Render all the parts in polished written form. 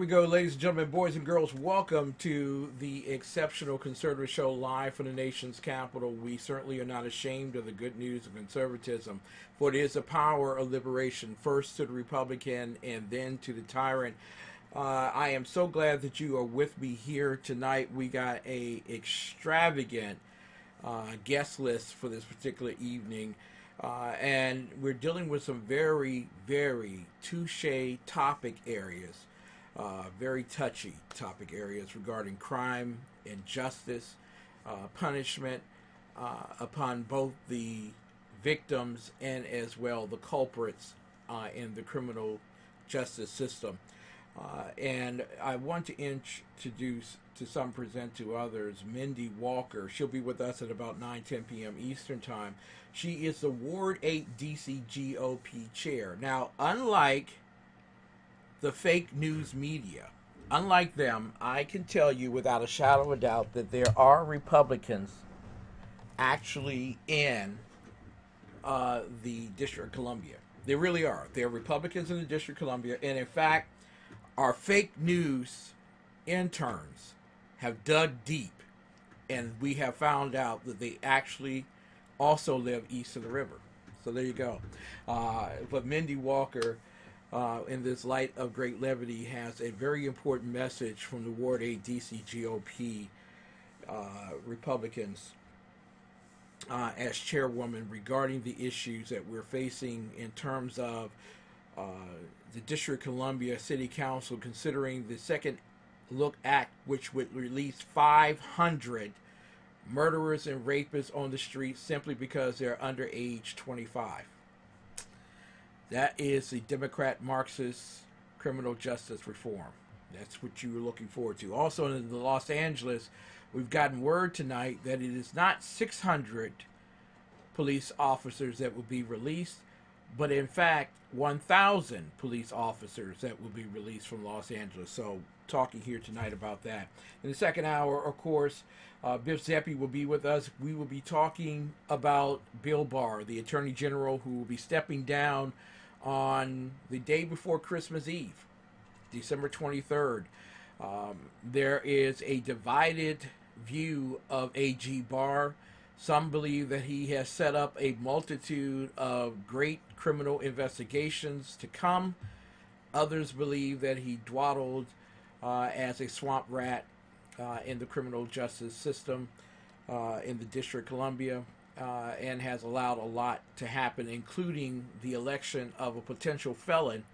we go, ladies and gentlemen, boys and girls. Welcome to the Exceptional Conservative Show live from the nation's capital. We certainly are not ashamed of the good news of conservatism, for it is the power of liberation, first to the Republican and then to the tyrant. I am so glad that you are with me here tonight. We got a extravagant guest list for this particular evening. And we're dealing with some very, very touche topic areas, very touchy topic areas regarding crime and justice, punishment upon both the victims and as well the culprits in the criminal justice system. And I want to introduce to some, present to others, Mindy Walker. She'll be with us at about 9:10 p.m. Eastern Time. She is the Ward 8 DC GOP chair. Now, unlike the fake news media, unlike them, I can tell you without a shadow of a doubt that there are Republicans actually in the District of Columbia. There really are. There are Republicans in the District of Columbia, and in fact, our fake news interns have dug deep, and we have found out that they actually also live east of the river. So there you go. But Mindy Walker, in this light of great levity, has a very important message from the Ward 8 DC GOP Republicans as chairwoman regarding the issues that we're facing in terms of the District of Columbia City Council considering the Second Look Act, which would release 500 murderers and rapists on the streets simply because they're under age 25. That is the Democrat Marxist criminal justice reform. That's what you were looking forward to. Also in Los Angeles, we've gotten word tonight that it is not 600 police officers that will be released, but in fact 1,000 police officers that will be released from Los Angeles. So talking here tonight about that. In the second hour, of course, Biff Zeppe will be with us. We will be talking about Bill Barr, the Attorney General, who will be stepping down on the day before Christmas Eve, December 23rd. There is a divided view of AG Barr. Some believe that he has set up a multitude of great criminal investigations to come. Others believe that he dawdled as a swamp rat in the criminal justice system in the District of Columbia and has allowed a lot to happen, including the election of a potential felon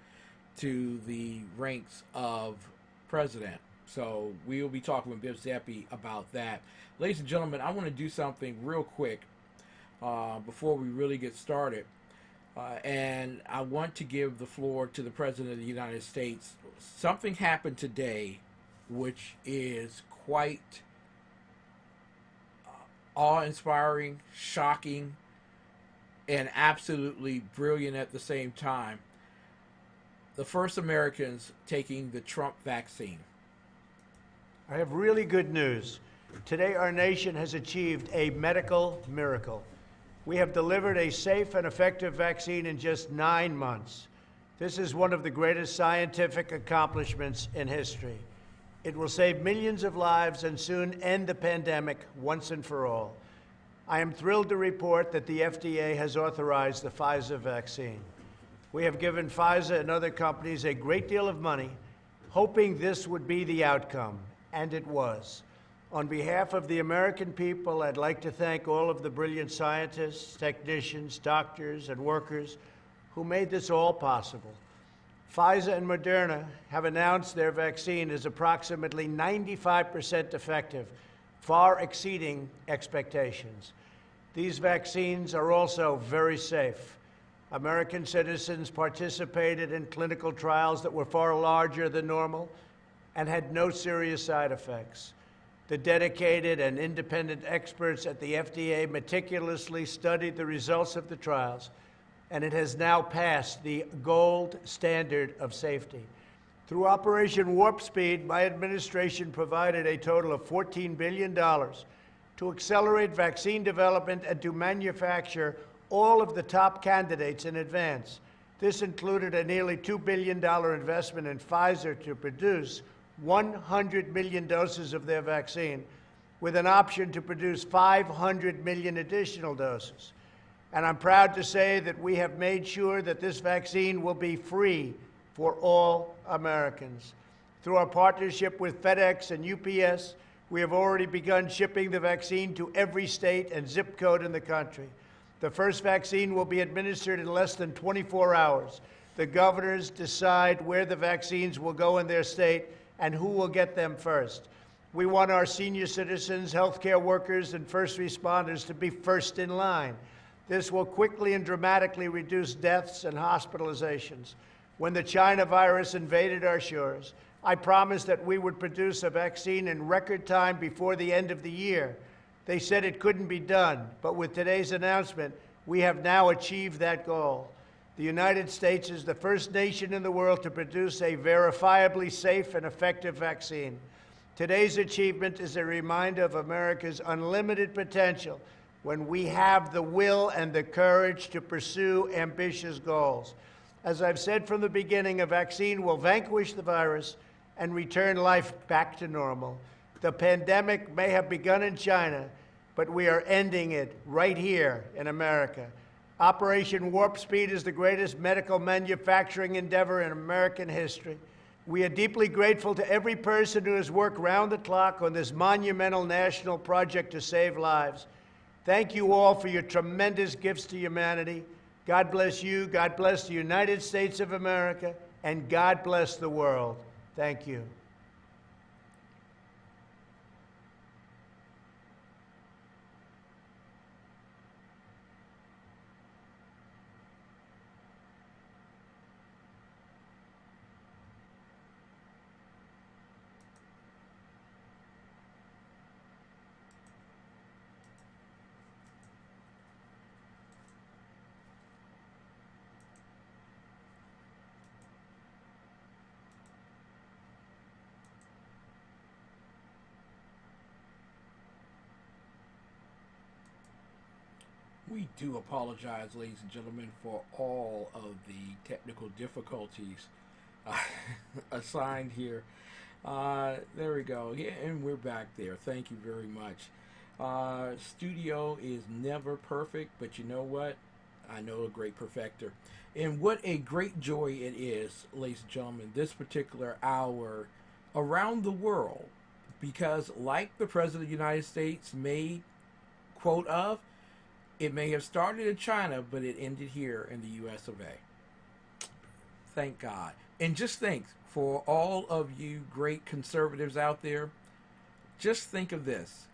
to the ranks of president. So we will be talking with Biff Zeppe about that. Ladies and gentlemen, I want to do something real quick before we really get started. And I want to give the floor to the President of the United States. Something happened today which is quite awe-inspiring, shocking, and absolutely brilliant at the same time. The first Americans taking the Trump vaccine. I have really good news. Today, our nation has achieved a medical miracle. We have delivered a safe and effective vaccine in just 9 months. This is one of the greatest scientific accomplishments in history. It will save millions of lives and soon end the pandemic once and for all. I am thrilled to report that the FDA has authorized the Pfizer vaccine. We have given Pfizer and other companies a great deal of money, hoping this would be the outcome, and it was. On behalf of the American people, I'd like to thank all of the brilliant scientists, technicians, doctors, and workers who made this all possible. Pfizer and Moderna have announced their vaccine is approximately 95% effective, far exceeding expectations. These vaccines are also very safe. American citizens participated in clinical trials that were far larger than normal and had no serious side effects. The dedicated and independent experts at the FDA meticulously studied the results of the trials, and it has now passed the gold standard of safety. Through Operation Warp Speed, my administration provided a total of $14 billion to accelerate vaccine development and to manufacture all of the top candidates in advance. This included a nearly $2 billion investment in Pfizer to produce 100 million doses of their vaccine, with an option to produce 500 million additional doses. And I'm proud to say that we have made sure that this vaccine will be free for all Americans. Through our partnership with FedEx and UPS, we have already begun shipping the vaccine to every state and zip code in the country. The first vaccine will be administered in less than 24 hours. The governors decide where the vaccines will go in their state and who will get them first. We want our senior citizens, healthcare workers, and first responders to be first in line. This will quickly and dramatically reduce deaths and hospitalizations. When the China virus invaded our shores, I promised that we would produce a vaccine in record time before the end of the year. They said it couldn't be done, but with today's announcement, we have now achieved that goal. The United States is the first nation in the world to produce a verifiably safe and effective vaccine. Today's achievement is a reminder of America's unlimited potential when we have the will and the courage to pursue ambitious goals. As I've said from the beginning, a vaccine will vanquish the virus and return life back to normal. The pandemic may have begun in China, but we are ending it right here in America. Operation Warp Speed is the greatest medical manufacturing endeavor in American history. We are deeply grateful to every person who has worked round the clock on this monumental national project to save lives. Thank you all for your tremendous gifts to humanity. God bless you, God bless the United States of America, and God bless the world. Thank you. We do apologize, ladies and gentlemen, for all of the technical difficulties assigned here. There we go. Yeah, and we're back there. Thank you very much. Studio is never perfect, but you know what? I know a great perfecter. And what a great joy it is, ladies and gentlemen, this particular hour around the world. Because like the President of the United States made quote of, it may have started in China, but it ended here in the U.S. of A. Thank God. And just think, for all of you great conservatives out there, just think of this.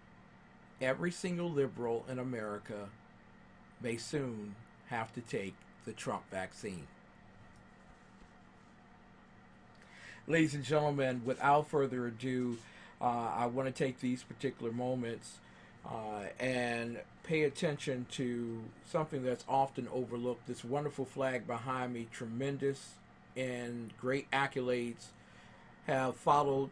Every single liberal in America may soon have to take the Trump vaccine. Ladies and gentlemen, without further ado, I want to take these particular moments and pay attention to something that's often overlooked. This wonderful flag behind me, tremendous and great accolades have followed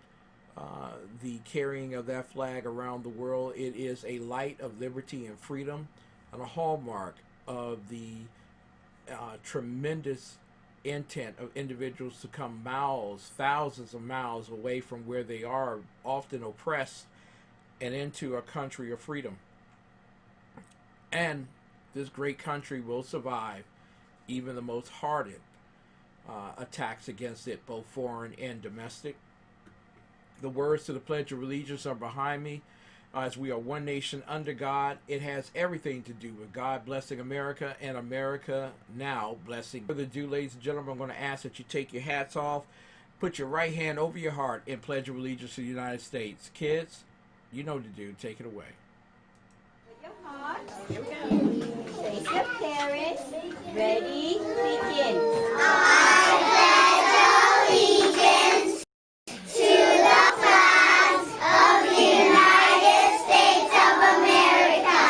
the carrying of that flag around the world. It is a light of liberty and freedom and a hallmark of the tremendous intent of individuals to come miles, thousands of miles away from where they are, often oppressed, and into a country of freedom. And this great country will survive even the most hardened attacks against it, both foreign and domestic. The words to the Pledge of Allegiance are behind me. As we are one nation under God, it has everything to do with God blessing America and America now blessing. Further ado, ladies and gentlemen, I'm going to ask that you take your hats off, put your right hand over your heart, and pledge of allegiance to the United States. Kids, you know what to do. Take it away. Your heart. Here we go. Face your parents. Ready, begin. I pledge allegiance to the flag of the United States of America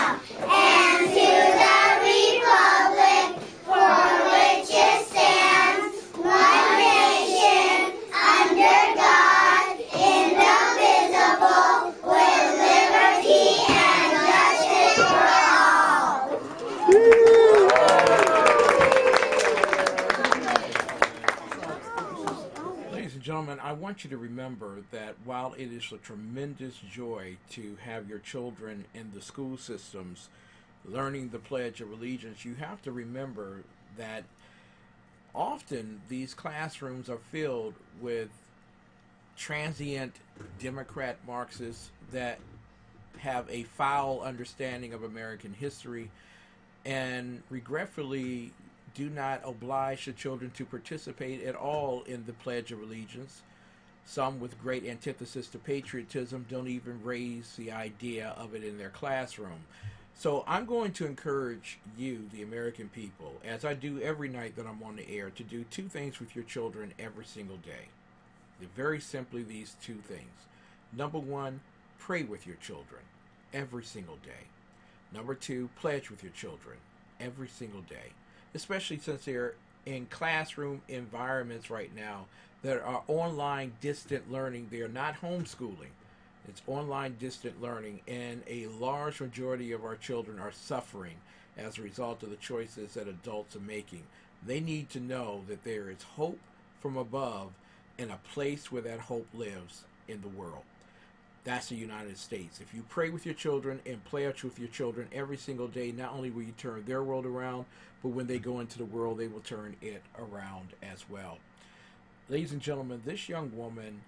and to the republic for which it stands, one nation, under God, indivisible, with liberty and justice for all. gentlemen, I want you to remember that while it is a tremendous joy to have your children in the school systems learning the Pledge of Allegiance, you have to remember that often these classrooms are filled with transient Democrat Marxists that have a foul understanding of American history and regretfully do not oblige the children to participate at all in the Pledge of Allegiance. Some, with great antithesis to patriotism, don't even raise the idea of it in their classroom. So I'm going to encourage you, the American people, as I do every night that I'm on the air, to do two things with your children every single day. They're very simply these two things. Number one, pray with your children every single day. Number two, pledge with your children every single day, especially since they're in classroom environments right now that are online distant learning. They are not homeschooling. It's online distant learning, and a large majority of our children are suffering as a result of the choices that adults are making. They need to know that there is hope from above and a place where that hope lives in the world. That's the United States. If you pray with your children and pledge with your children every single day, not only will you turn their world around, but when they go into the world, they will turn it around as well. Ladies and gentlemen, this young woman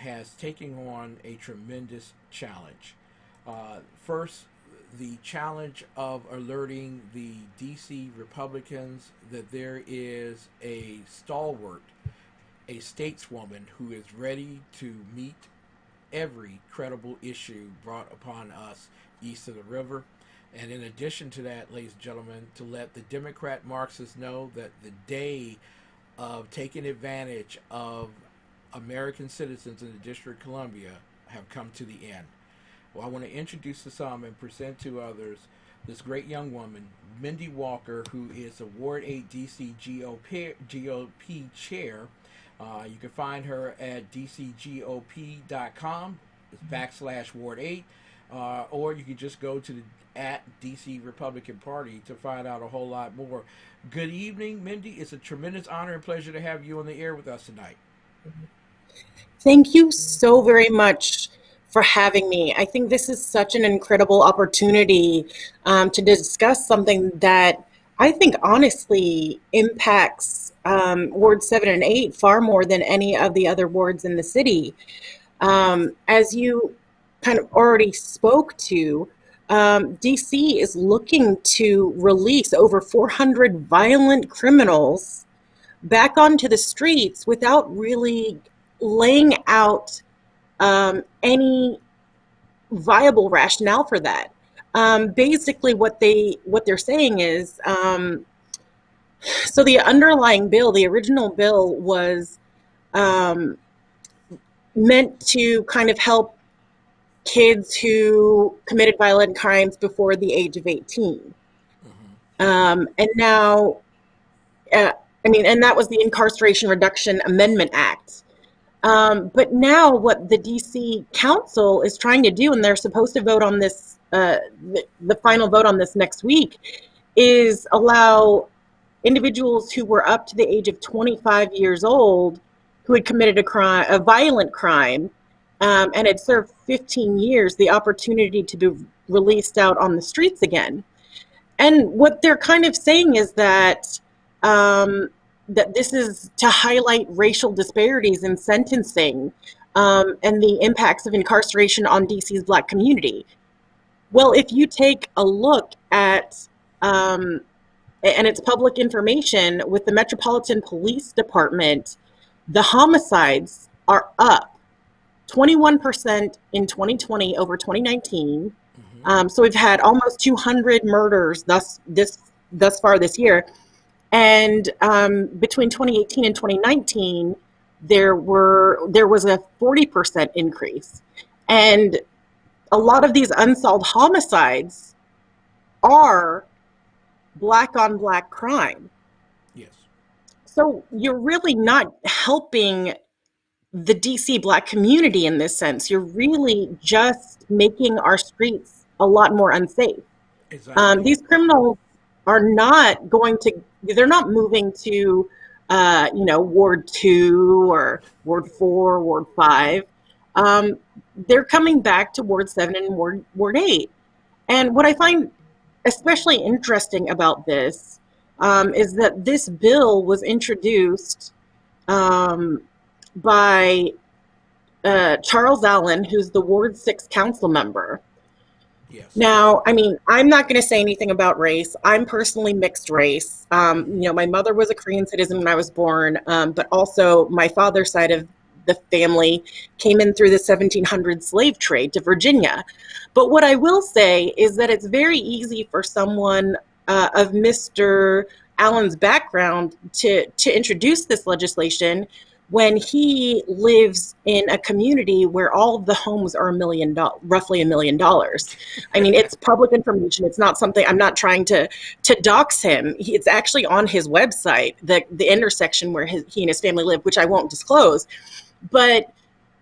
has taken on a tremendous challenge. First, the challenge of alerting the DC Republicans that there is a stalwart, a stateswoman who is ready to meet every credible issue brought upon us east of the river. And in addition to that, ladies and gentlemen, to let the Democrat Marxists know that the day of taking advantage of American citizens in the District of Columbia have come to the end. Well, I want to introduce to some and present to others this great young woman, Mindy Walker, who is a Ward 8 DC GOP chair. You can find her at dcgop.com /Ward 8, or you can just go to the at DC Republican Party to find out a whole lot more. Good evening, Mindy. It's a tremendous honor and pleasure to have you on the air with us tonight. Thank you so very much for having me. I think this is such an incredible opportunity to discuss something that I think honestly impacts Wards 7 and 8 far more than any of the other wards in the city. As you kind of already spoke to, DC is looking to release over 400 violent criminals back onto the streets without really laying out any viable rationale for that. Basically, what they're saying is, so the underlying bill, the original bill, was meant to kind of help kids who committed violent crimes before the age of 18. And now, and that was the Incarceration Reduction Amendment Act. But now what the DC Council is trying to do, and they're supposed to vote on this, the final vote on this next week, is allow individuals who were up to the age of 25 years old who had committed a violent crime, and had served 15 years, the opportunity to be released out on the streets again. And what they're kind of saying is that that this is to highlight racial disparities in sentencing and the impacts of incarceration on DC's Black community. Well, if you take a look at, and it's public information, with the Metropolitan Police Department, the homicides are up 21% in 2020 over 2019. So we've had almost 200 murders thus far this year. And between 2018 and 2019, there was a 40% increase. And a lot of these unsolved homicides are Black on Black crime. Yes. So you're really not helping the DC Black community in this sense. You're really just making our streets a lot more unsafe. Exactly. These criminals are not they're not moving to Ward 2 or Ward 4, Ward 5. They're coming back to Ward 7 and Ward 8. And what I find especially interesting about this is that this bill was introduced by Charles Allen, who's the Ward 6 council member. Yes. Now, I mean, I'm not going to say anything about race. I'm personally mixed race. My mother was a Korean citizen when I was born, but also my father's side of the family came in through the 1700 slave trade to Virginia. But what I will say is that it's very easy for someone of Mr. Allen's background to introduce this legislation when he lives in a community where all of the homes are roughly $1 million. I mean, it's public information. It's not something, I'm not trying to dox him. It's actually on his website, the intersection where he and his family live, which I won't disclose. But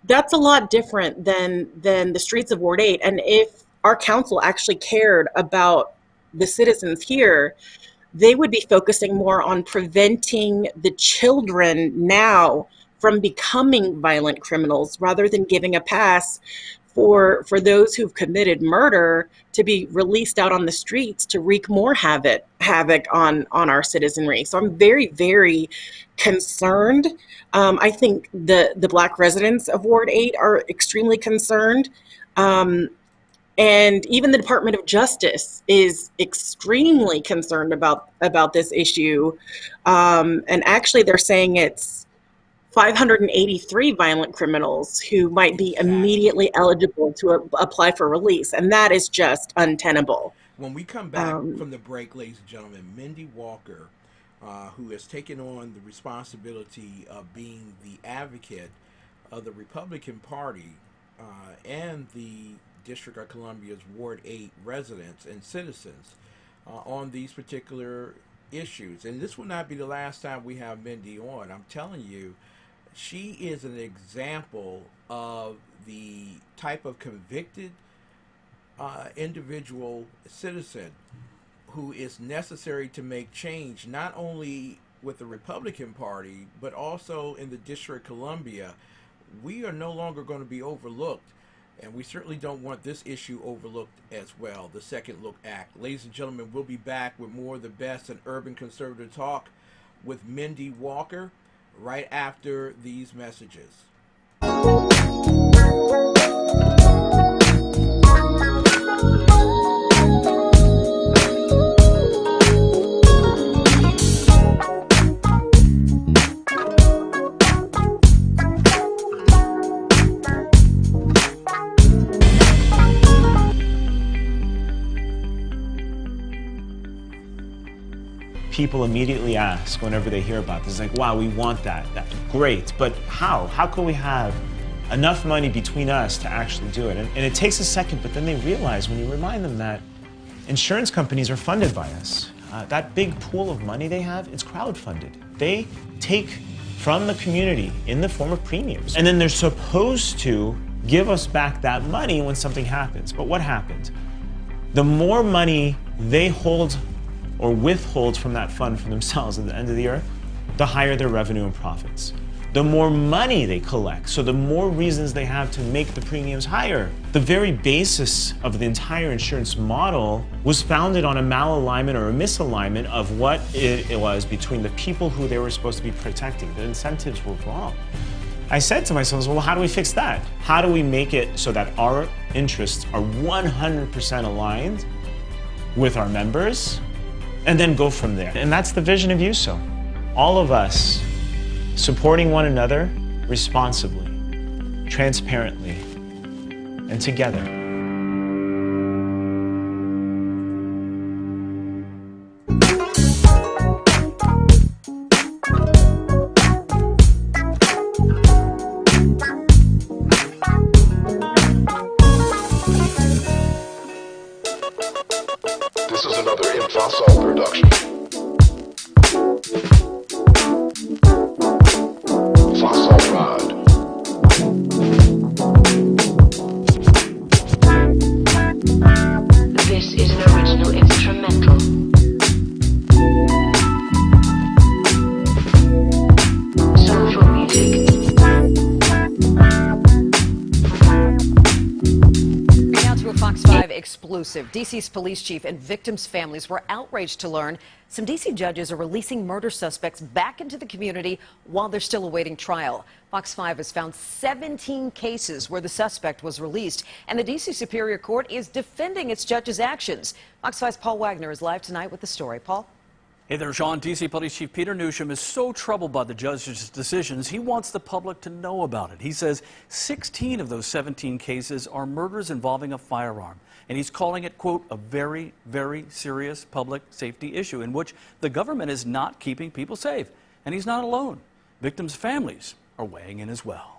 that's a lot different than the streets of Ward 8. And if our council actually cared about the citizens here, they would be focusing more on preventing the children now from becoming violent criminals rather than giving a pass for those who've committed murder to be released out on the streets to wreak more havoc on our citizenry. So I'm very, very concerned. I think the Black residents of Ward 8 are extremely concerned. And even the Department of Justice is extremely concerned about this issue. And actually, they're saying it's 583 violent criminals who might be immediately eligible to apply for release. And that is just untenable. When we come back from the break, ladies and gentlemen, Mindy Walker, who has taken on the responsibility of being the advocate of the Republican Party and the District of Columbia's Ward 8 residents and citizens on these particular issues. And this will not be the last time we have Mindy on. I'm telling you, she is an example of the type of convicted individual citizen who is necessary to make change, not only with the Republican Party, but also in the District of Columbia. We are no longer going to be overlooked, and we certainly don't want this issue overlooked as well, the Second Look Act. Ladies and gentlemen, we'll be back with more of the best in urban conservative talk with Mindy Walker right after these messages. People immediately ask whenever they hear about this, like, wow, we want that. That's great, but how? How can we have enough money between us to actually do it? And it takes a second, but then they realize when you remind them that insurance companies are funded by us. That big pool of money they have, it's crowdfunded. They take from the community in the form of premiums. And then they're supposed to give us back that money when something happens. But what happens? The more money they hold or withhold from that fund for themselves at the end of the year, the higher their revenue and profits. The more money they collect, so the more reasons they have to make the premiums higher. The very basis of the entire insurance model was founded on a malalignment or a misalignment of what it was between the people who they were supposed to be protecting. The incentives were wrong. I said to myself, well, how do we fix that? How do we make it so that our interests are 100% aligned with our members? And then go from there. And that's the vision of USO. All of us supporting one another responsibly, transparently, and together. This is another Infosol production. Fossil Rod. exclusive. D.C.'s police chief and victims' families were outraged to learn some D.C. judges are releasing murder suspects back into the community while they're still awaiting trial. Fox 5 has found 17 cases where the suspect was released, and the D.C. Superior Court is defending its judges' actions. Fox 5's Paul Wagner is live tonight with the story. Paul? Hey there, Sean. D.C. Police Chief Peter Newsham is so troubled by the judge's decisions, he wants the public to know about it. He says 16 of those 17 cases are murders involving a firearm, and he's calling it, quote, a very, very serious public safety issue in which the government is not keeping people safe. And he's not alone. Victims' families are weighing in as well.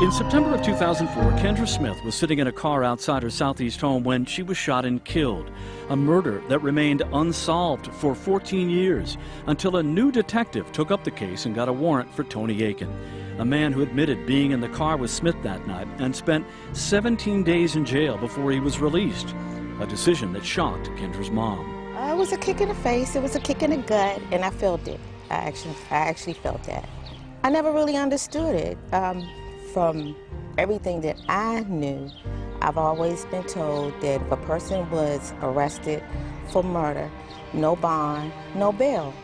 In September of 2004, Kendra Smith was sitting in a car outside her southeast home when she was shot and killed. A murder that remained unsolved for 14 years until a new detective took up the case and got a warrant for Tony Aiken, a man who admitted being in the car with Smith that night and spent 17 days in jail before he was released, a decision that shocked Kendra's mom. It was a kick in the face, it was a kick in the gut, and I felt it. I actually felt that. I never really understood it. From everything that I knew, I've always been told that if a person was arrested for murder, no bond, no bail.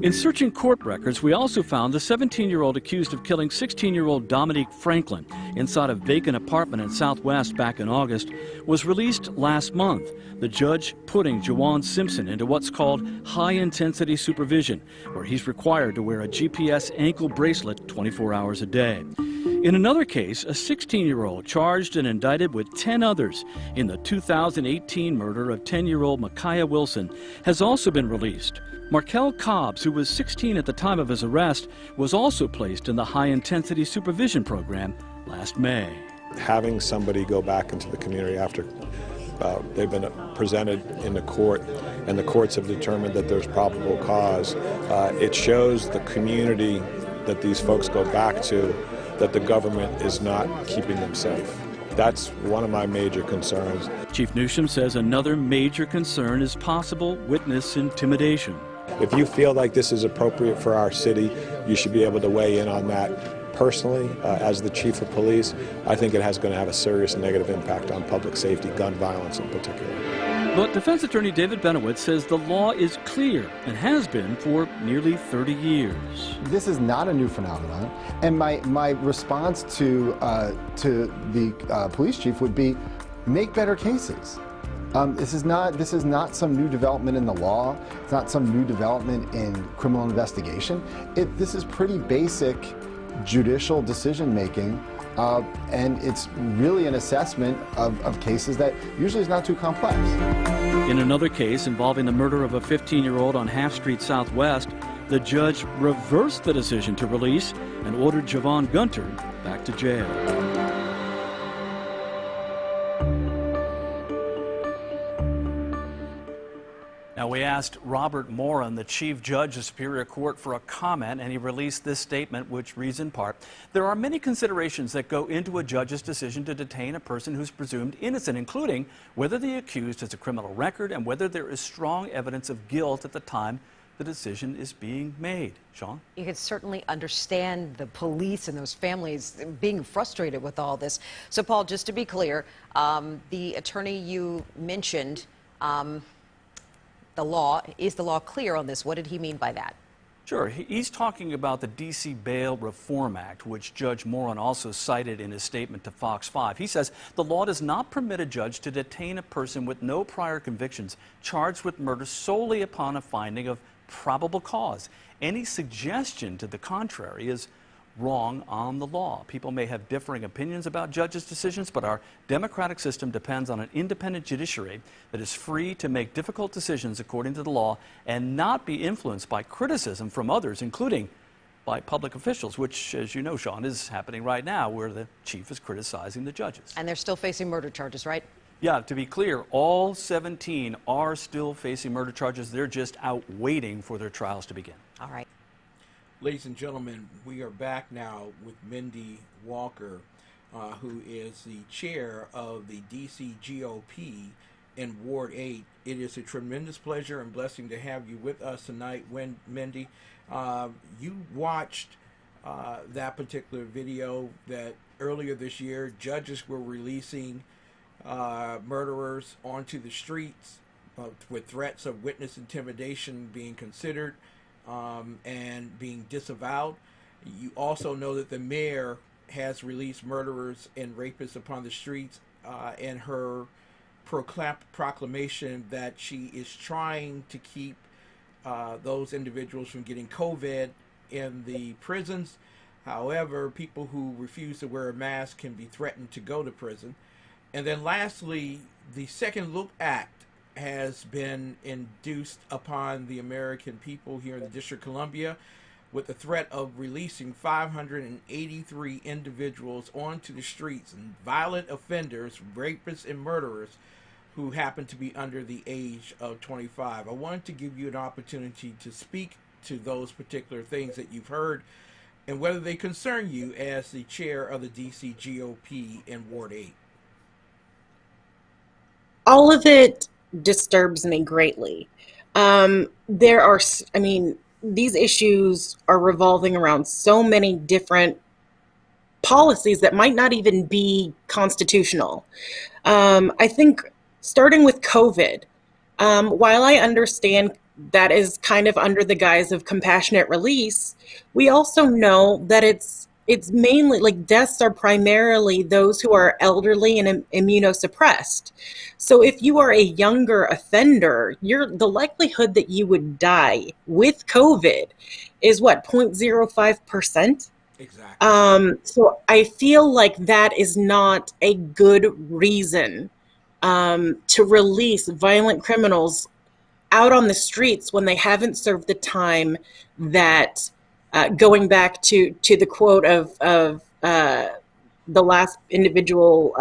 In searching court records, we also found the 17-year-old accused of killing 16-year-old Dominique Franklin inside a vacant apartment in Southwest back in August was released last month, the judge putting Jawan Simpson into what's called high-intensity supervision, where he's required to wear a GPS ankle bracelet 24 hours a day. In another case, a 16-year-old charged and indicted with 10 others in the 2018 murder of 10-year-old Micaiah Wilson has also been released. Markel Cobbs, who was 16 at the time of his arrest, was also placed in the high-intensity supervision program last May. Having somebody go back into the community after they've been presented in the court and the courts have determined that there's probable cause, it shows the community that these folks go back to that the government is not keeping them safe. That's one of my major concerns. Chief Newsham says another major concern is possible witness intimidation. If you feel like this is appropriate for our city, you should be able to weigh in on that personally. As the chief of police, I think it has going to have a serious negative impact on public safety, gun violence in particular. But defense attorney David Benowitz says the law is clear and has been for nearly 30 years. This is not a new phenomenon, and my response to the police chief would be, make better cases. This is not some new development in the law. It's not some new development in criminal investigation. This is pretty basic judicial decision making, and it's really an assessment of cases that usually is not too complex. In another case involving the murder of a 15-year-old on Half Street Southwest, the judge reversed the decision to release and ordered Javon Gunter back to jail. Now, we asked Robert Moran, the chief judge of Superior Court, for a comment, and he released this statement, which reads in part, "There are many considerations that go into a judge's decision to detain a person who's presumed innocent, including whether the accused has a criminal record and whether there is strong evidence of guilt at the time the decision is being made." Sean? You can certainly understand the police and those families being frustrated with all this. So, Paul, just to be clear, the attorney you mentioned, is the law clear on this? What did he mean by that? Sure. He's talking about the D.C. Bail Reform Act, which Judge Moran also cited in his statement to Fox 5. He says the law does not permit a judge to detain a person with no prior convictions charged with murder solely upon a finding of probable cause. Any suggestion to the contrary is wrong on the law. People may have differing opinions about judges' decisions, but our democratic system depends on an independent judiciary that is free to make difficult decisions according to the law and not be influenced by criticism from others, including by public officials, which, as you know, Sean, is happening right now, where the chief is criticizing the judges. And they're still facing murder charges, right? Yeah, to be clear, all 17 are still facing murder charges. They're just out waiting for their trials to begin. All right. Ladies and gentlemen, we are back now with Mindy Walker, who is the chair of the D.C. GOP in Ward 8. It is a tremendous pleasure and blessing to have you with us tonight, Mindy. You watched that particular video that earlier this year judges were releasing murderers onto the streets with threats of witness intimidation being considered and being disavowed. You also know that the mayor has released murderers and rapists upon the streets in her proclamation that she is trying to keep those individuals from getting COVID in the prisons. However, people who refuse to wear a mask can be threatened to go to prison. And then lastly, the Second Look Act has been induced upon the American people here in the District of Columbia with the threat of releasing 583 individuals onto the streets, and violent offenders, rapists and murderers who happen to be under the age of 25. I wanted to give you an opportunity to speak to those particular things that you've heard and whether they concern you as the chair of the DC GOP in Ward 8. All of it disturbs me greatly. There are, I mean, these issues are revolving around so many different policies that might not even be constitutional. I think starting with COVID, while I understand that is kind of under the guise of compassionate release, we also know that it's mainly, like, deaths are primarily those who are elderly and immunosuppressed. So if you are a younger offender, the likelihood that you would die with COVID is what, 0.05%? Exactly. So I feel like that is not a good reason to release violent criminals out on the streets when they haven't served the time that, going back to the quote of the last individual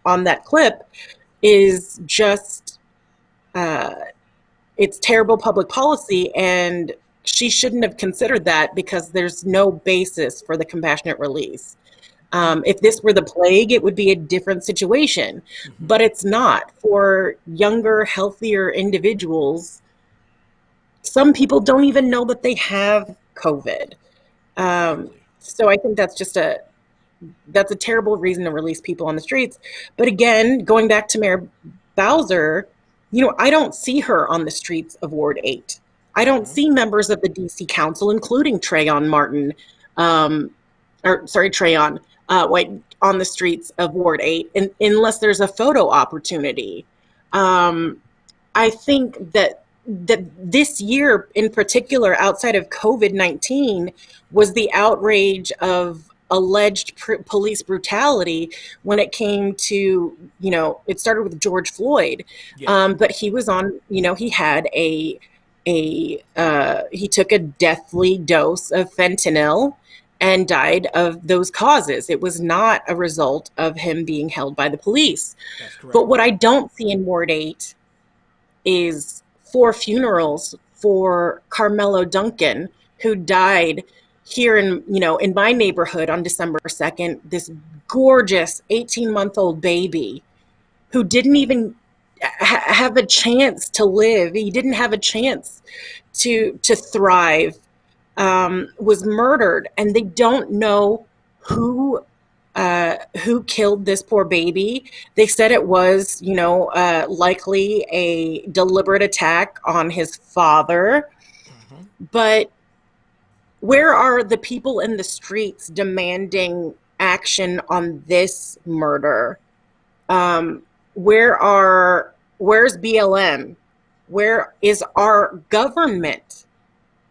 on that clip, is just, it's terrible public policy, and she shouldn't have considered that because there's no basis for the compassionate release. If this were the plague, it would be a different situation, but it's not. For younger, healthier individuals, some people don't even know that they have COVID. So I think that's a terrible reason to release people on the streets. But again, going back to Mayor Bowser, I don't see her on the streets of Ward 8. I don't see members of the DC Council, including Treyon Martin, Treyon White, on the streets of Ward 8, unless there's a photo opportunity. I think that this year in particular, outside of COVID-19, was the outrage of alleged police brutality when it came to, it started with George Floyd, but he was on, he had he took a deathly dose of fentanyl and died of those causes. It was not a result of him being held by the police. But what I don't see in Ward 8 is 4 funerals for Carmelo Duncan, who died here in my neighborhood on December 2nd, this gorgeous 18-month-old baby who didn't even have a chance to live. He didn't have a chance to thrive. Was murdered, and they don't know who killed this poor baby. They said it was, likely a deliberate attack on his father. But where are the people in the streets demanding action on this murder? Where's BLM? Where is our government?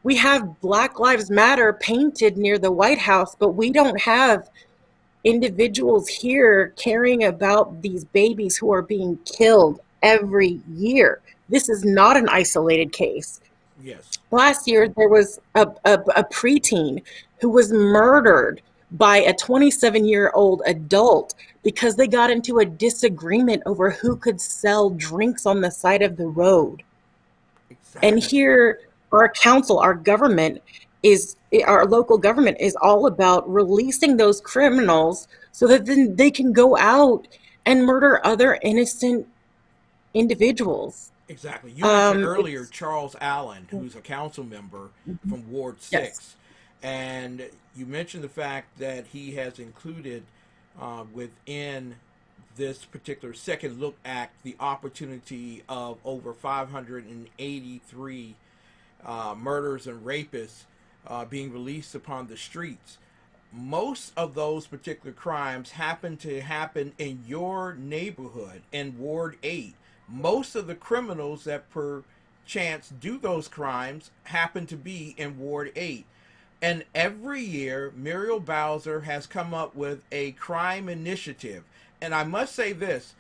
We have Black Lives Matter painted near the White House, but we don't have individuals here caring about these babies who are being killed every year. This is not an isolated case. Yes. Last year, there was a preteen who was murdered by a 27-year-old adult because they got into a disagreement over who could sell drinks on the side of the road. Exactly. And here, our council, our local government is all about releasing those criminals so that then they can go out and murder other innocent individuals. Exactly. You mentioned earlier Charles Allen, who's a council member from Ward 6. Yes. And you mentioned the fact that he has included within this particular Second Look Act the opportunity of over 583 murders and rapists being released upon the streets. Most of those particular crimes happen to happen in your neighborhood in Ward 8. Most of the criminals that perchance do those crimes happen to be in Ward 8. And every year, Muriel Bowser has come up with a crime initiative. And I must say this,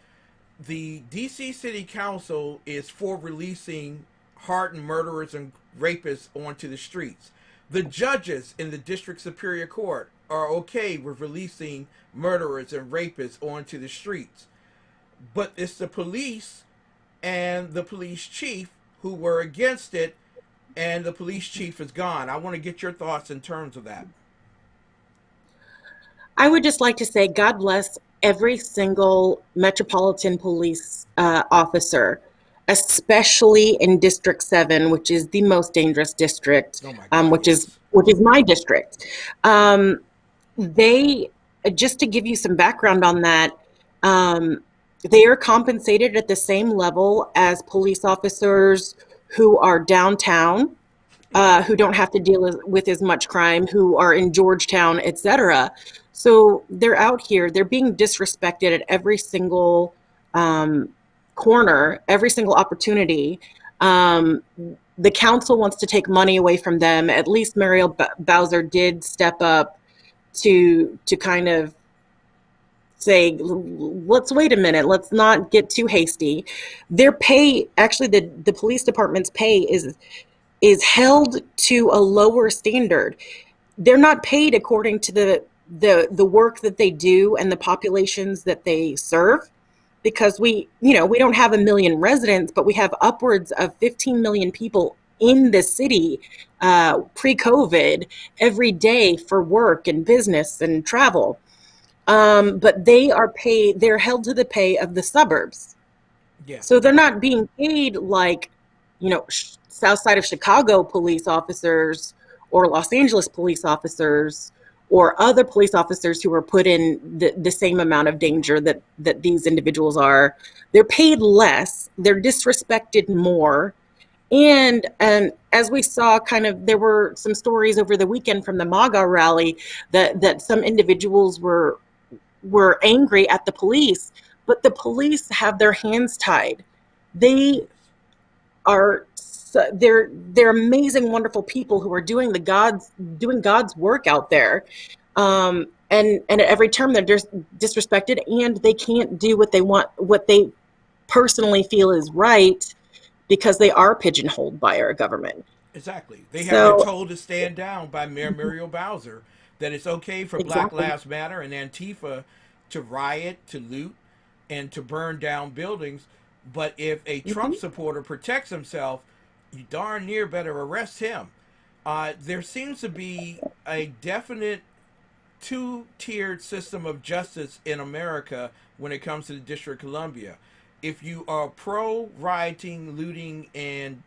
the D.C. City Council is for releasing hardened murderers and rapists onto the streets. The judges in the District Superior Court are okay with releasing murderers and rapists onto the streets. But it's the police and the police chief who were against it, and the police chief is gone. I want to get your thoughts in terms of that. I would just like to say God bless every single Metropolitan Police officer, especially in District 7, which is the most dangerous district, which is my district. They, just to give you some background on that, they are compensated at the same level as police officers who are downtown, who don't have to deal with as much crime, who are in Georgetown, etc. So they're out here, they're being disrespected at every single corner, every single opportunity. The council wants to take money away from them. At least Muriel Bowser did step up to kind of say, let's wait a minute, let's not get too hasty. Their pay, actually the police department's pay is held to a lower standard. They're not paid according to the work that they do and the populations that they serve, because we don't have 1 million residents, but we have upwards of 15 million people in the city pre-COVID every day for work and business and travel. But they're held to the pay of the suburbs. Yeah. So they're not being paid like, South Side of Chicago police officers or Los Angeles police officers or other police officers who are put in the same amount of danger that these individuals are. They're paid less, they're disrespected more. And as we saw, there were some stories over the weekend from the MAGA rally that some individuals were angry at the police, but the police have their hands tied. They're amazing, wonderful people who are doing God's work out there. And at every turn they're disrespected, and they can't do what they want, what they personally feel is right, because they are pigeonholed by our government. Exactly. They have been told to stand down by Mayor Muriel Bowser, that it's okay for Black Lives Matter and Antifa to riot, to loot, and to burn down buildings. But if a Trump supporter protects himself, you darn near better arrest him. There seems to be a definite two-tiered system of justice in America when it comes to the District of Columbia. If you are pro-rioting, looting, and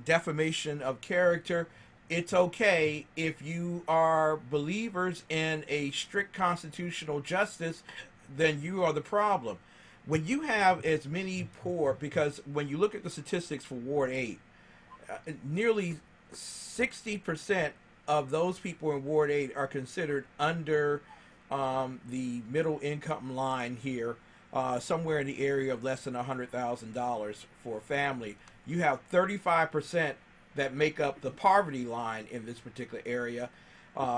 defamation of character, it's okay. If you are believers in a strict constitutional justice, then you are the problem. When you have as many poor, because when you look at the statistics for Ward 8, nearly 60% of those people in Ward 8 are considered under the middle income line here, somewhere in the area of less than $100,000 for a family. You have 35% that make up the poverty line in this particular area,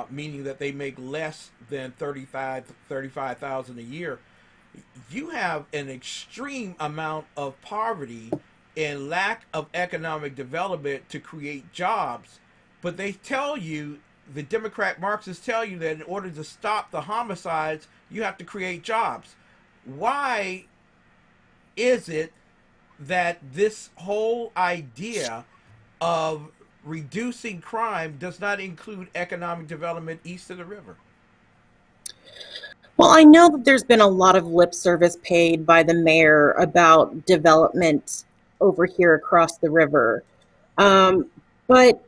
meaning that they make less than $35,000 a year. You have an extreme amount of poverty and lack of economic development to create jobs. But they tell you, the Democrat Marxists tell you, that in order to stop the homicides, you have to create jobs. Why is it that this whole idea of reducing crime does not include economic development east of the river? Well, I know that there's been a lot of lip service paid by the mayor about development over here across the river. But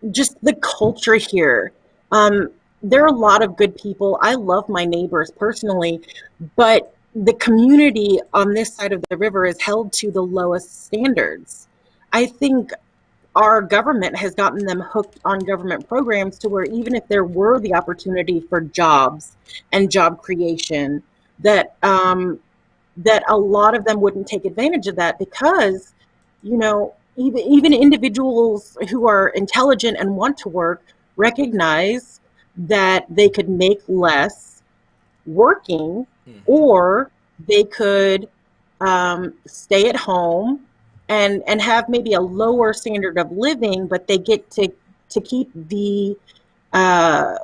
just the culture here. Um, there are a lot of good people. I love my neighbors personally, but the community on this side of the river is held to the lowest standards. I think our government has gotten them hooked on government programs to where even if there were the opportunity for jobs and job creation, that that a lot of them wouldn't take advantage of that because, even individuals who are intelligent and want to work recognize that they could make less working, or they could stay at home and have maybe a lower standard of living, but they get to keep uh,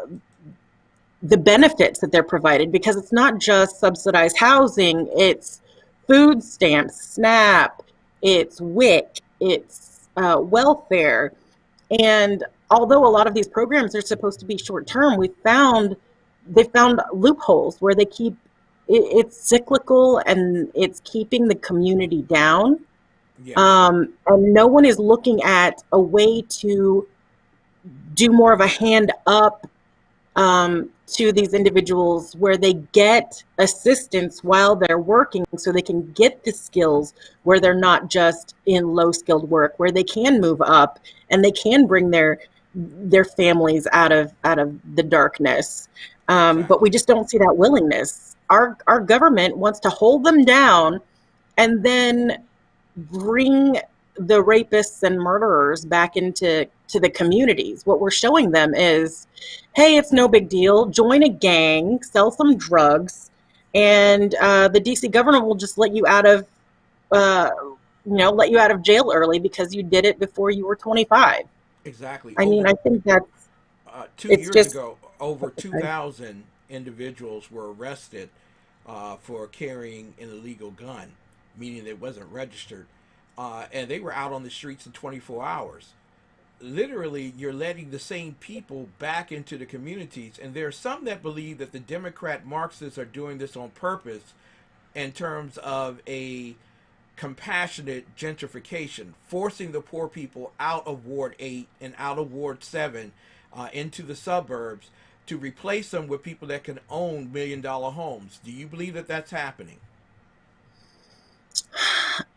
the benefits that they're provided, because it's not just subsidized housing, it's food stamps, SNAP, it's WIC, it's welfare. And although a lot of these programs are supposed to be short term, they found loopholes where they keep it's cyclical and it's keeping the community down. Yes. And no one is looking at a way to do more of a hand up to these individuals where they get assistance while they're working so they can get the skills where they're not just in low skilled work, where they can move up and they can bring their families out of the darkness. But we just don't see that willingness. Our government wants to hold them down and then bring the rapists and murderers back into the communities. What we're showing them is, hey, it's no big deal. Join a gang, sell some drugs, and the DC government will just let you out of jail early because you did it before you were 25. Exactly. I mean, I think that's 2 years just ago, over 2,000 individuals were arrested for carrying an illegal gun, meaning it wasn't registered, and they were out on the streets in 24 hours. Literally, you're letting the same people back into the communities, and there are some that believe that the Democrat Marxists are doing this on purpose in terms of a compassionate gentrification, forcing the poor people out of Ward 8 and out of Ward 7 into the suburbs to replace them with people that can own $1 million homes. Do you believe that that's happening?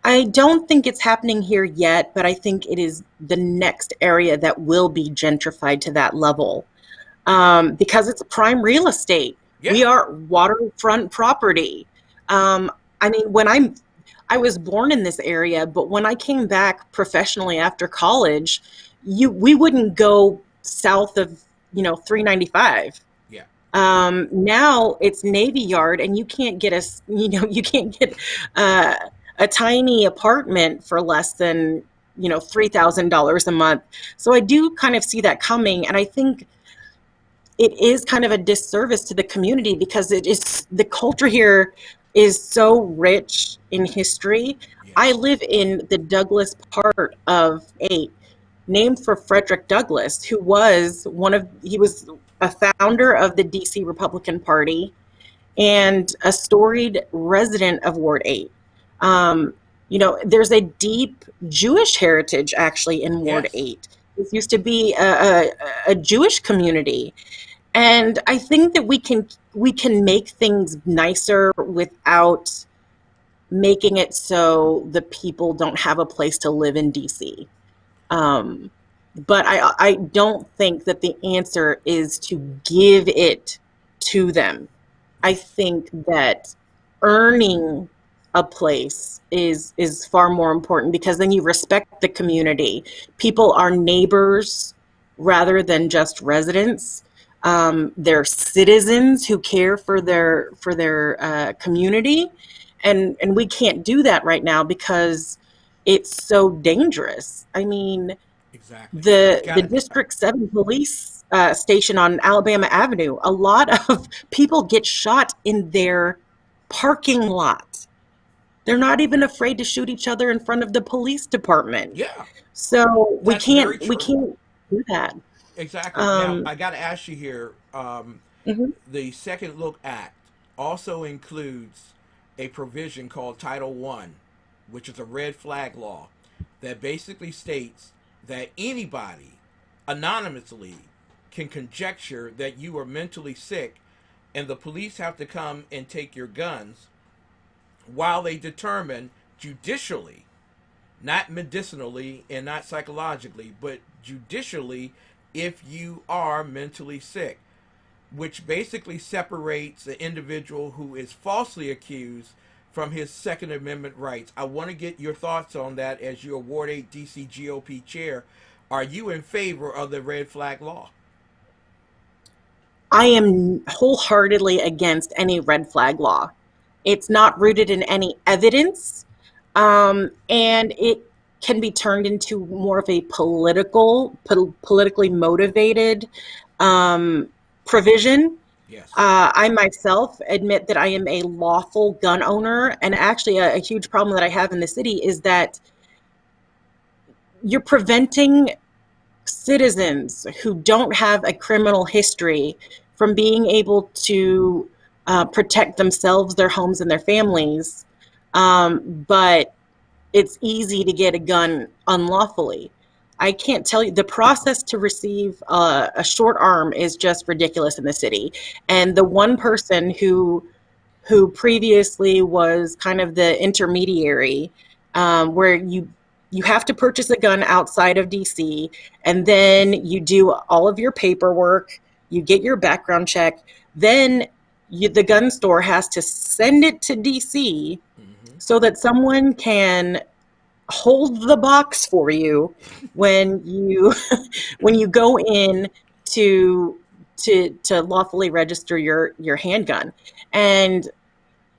I don't think it's happening here yet, but I think it is the next area that will be gentrified to that level, because it's prime real estate. Yeah. We are waterfront property. I mean, I was born in this area, but when I came back professionally after college, we wouldn't go south of 395. Yeah. Now it's Navy Yard, and you can't get a tiny apartment for less than $3,000 a month. So I do kind of see that coming, and I think it is kind of a disservice to the community because the culture here is so rich in history. Yeah. I live in the Douglas part of 8, named for Frederick Douglass, who was he was a founder of the DC Republican Party and a storied resident of Ward 8. There's a deep Jewish heritage actually in Ward Yes. 8. This used to be a Jewish community. And I think that we can make things nicer without making it so the people don't have a place to live in DC. But I don't think that the answer is to give it to them. I think that earning a place is far more important, because then you respect the community. People are neighbors rather than just residents. They're citizens who care for their community, and we can't do that right now because it's so dangerous. I mean, Exactly. the District 7 police station on Alabama Avenue, a lot of people get shot in their parking lot. They're not even afraid to shoot each other in front of the police department. Yeah. So we That's very can't true. do that. Exactly. Now, Um, I got to ask you here. mhm. The Second Look Act also includes a provision called Title One, which is a red flag law that basically states that anybody anonymously can conjecture that you are mentally sick, and the police have to come and take your guns while they determine judicially, not medicinally and not psychologically, but judicially, if you are mentally sick, which basically separates the individual who is falsely accused from his Second Amendment rights. I want to get your thoughts on that as you award a DC GOP chair. Are you in favor of the red flag law? I am wholeheartedly against any red flag law. It's not rooted in any evidence, and it can be turned into more of a politically motivated provision. Yes. I myself admit that I am a lawful gun owner, and actually a huge problem that I have in the city is that you're preventing citizens who don't have a criminal history from being able to protect themselves, their homes, and their families. But it's easy to get a gun unlawfully. I can't tell you, the process to receive a short arm is just ridiculous in the city. And the one person who previously was kind of the intermediary, where you have to purchase a gun outside of DC, and then you do all of your paperwork, you get your background check, then the gun store has to send it to DC so that someone can hold the box for you when you when you go in to lawfully register your handgun. And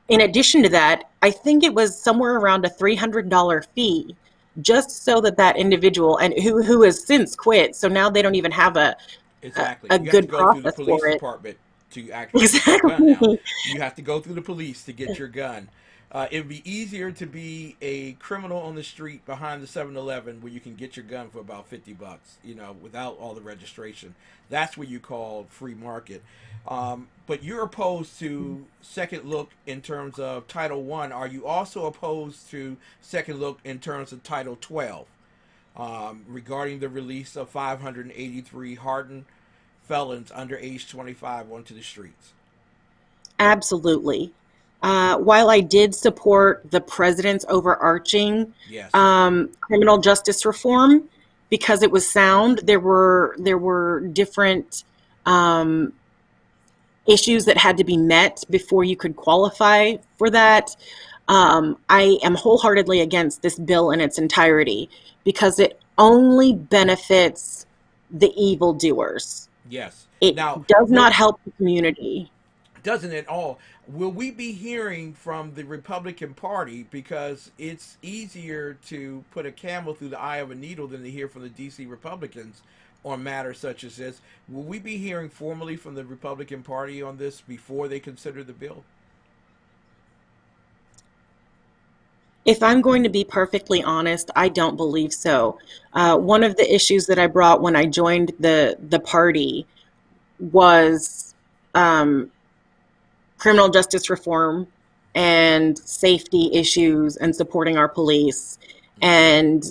in addition to that, I think it was somewhere around a $300 fee just so that that individual, and who has since quit, so now they don't even have a Exactly. a You have to good go through the process police for it. department to actually get your gun now. Exactly. You have to go through the police to get your gun. It'd be easier to be a criminal on the street behind the 7-Eleven where you can get your gun for about $50, without all the registration. That's what you call free market. But you're opposed to second look in terms of Title I. Are you also opposed to second look in terms of Title 12? Regarding the release of 583 hardened felons under age 25 onto the streets? Absolutely. While I did support the president's overarching Yes. criminal justice reform because it was sound, there were different issues that had to be met before you could qualify for that. I am wholeheartedly against this bill in its entirety because it only benefits the evildoers. Yes. It Now, does not help the community. doesn't it all? Will we be hearing from the Republican Party, because it's easier to put a camel through the eye of a needle than to hear from the DC Republicans on matters such as this? Will we be hearing formally from the Republican Party on this before they consider the bill? If I'm going to be perfectly honest, I don't believe so. One of the issues that I brought when I joined the party was criminal justice reform and safety issues and supporting our police. And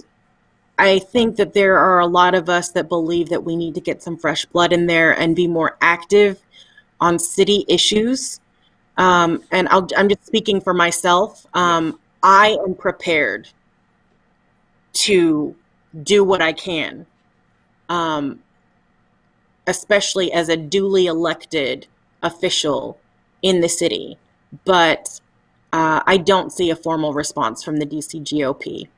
I think that there are a lot of us that believe that we need to get some fresh blood in there and be more active on city issues. And I'm just speaking for myself. I am prepared to do what I can, especially as a duly elected official in the city. But I don't see a formal response from the DC GOP.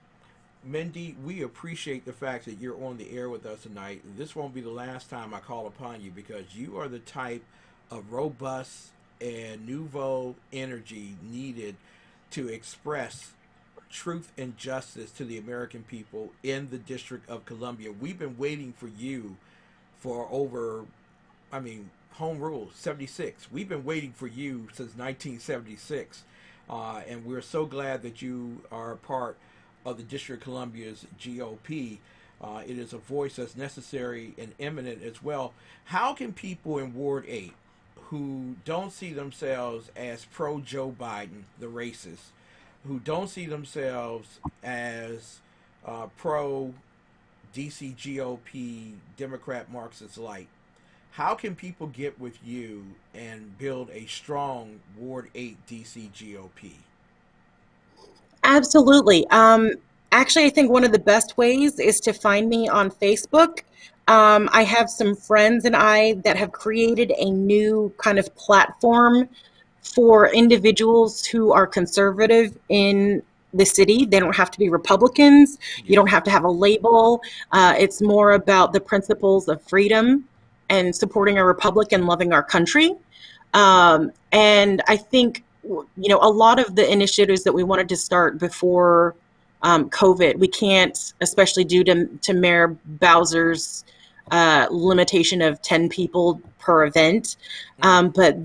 Mindy, we appreciate the fact that you're on the air with us tonight. This won't be the last time I call upon you, because you are the type of robust and nouveau energy needed to express truth and justice to the American people in the District of Columbia. We've been waiting for you for home rule, 76. We've been waiting for you since 1976. And we're so glad that you are a part of the District of Columbia's GOP. It is a voice that's necessary and eminent as well. How can people in Ward 8 who don't see themselves as pro-Joe Biden, the racist, who don't see themselves as pro-Bernie DC GOP Democrat Marxist light, how can people get with you and build a strong Ward 8 DC GOP? Absolutely. Actually, I think one of the best ways is to find me on Facebook. I have some friends and I that have created a new kind of platform for individuals who are conservative in the city. They don't have to be Republicans. You don't have to have a label. It's more about the principles of freedom and supporting our republic and loving our country. And I think, a lot of the initiatives that we wanted to start before COVID, we can't, especially due to Mayor Bowser's limitation of 10 people per event. But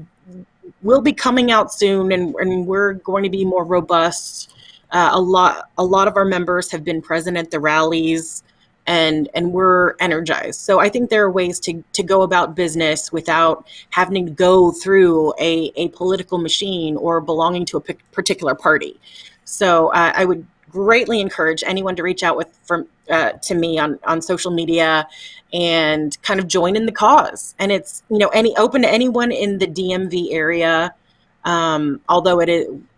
we'll be coming out soon, and we're going to be more robust. A lot of our members have been present at the rallies, and we're energized. So I think there are ways to go about business without having to go through a political machine or belonging to a particular party. So I would greatly encourage anyone to reach out to me on social media and kind of join in the cause. And it's open to anyone in the DMV area. Although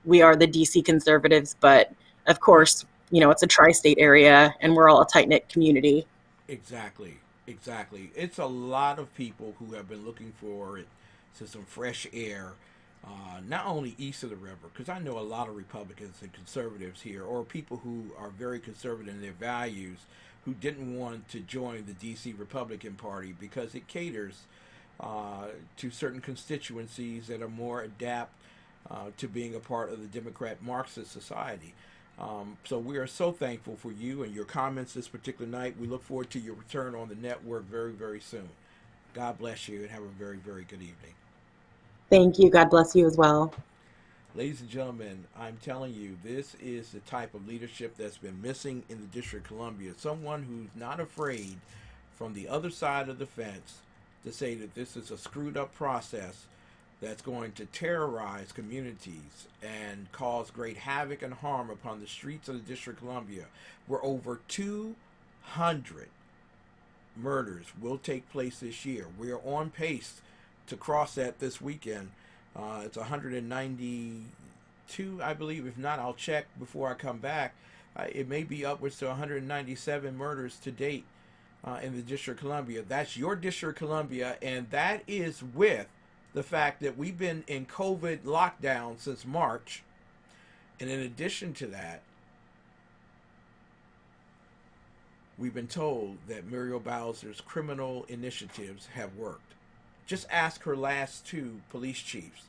we are the DC conservatives, but of course, it's a tri-state area, and we're all a tight-knit community. Exactly. It's a lot of people who have been looking for some fresh air, not only east of the river, because I know a lot of Republicans and conservatives here, or people who are very conservative in their values, who didn't want to join the DC Republican Party because it caters to certain constituencies that are more adapt to being a part of the Democrat Marxist society. So we are so thankful for you and your comments this particular night. We look forward to your return on the network very, very soon. God bless you and have a very, very good evening. Thank you. God bless you as well. Ladies and gentlemen, I'm telling you, this is the type of leadership that's been missing in the District of Columbia. Someone who's not afraid from the other side of the fence to say that this is a screwed up process that's going to terrorize communities and cause great havoc and harm upon the streets of the District of Columbia, where over 200 murders will take place this year. We are on pace to cross that this weekend. It's 192, I believe. If not, I'll check before I come back. It may be upwards to 197 murders to date in the District of Columbia. That's your District of Columbia, and that is with the fact that we've been in COVID lockdown since March. And in addition to that, we've been told that Muriel Bowser's criminal initiatives have worked. Just ask her last two police chiefs,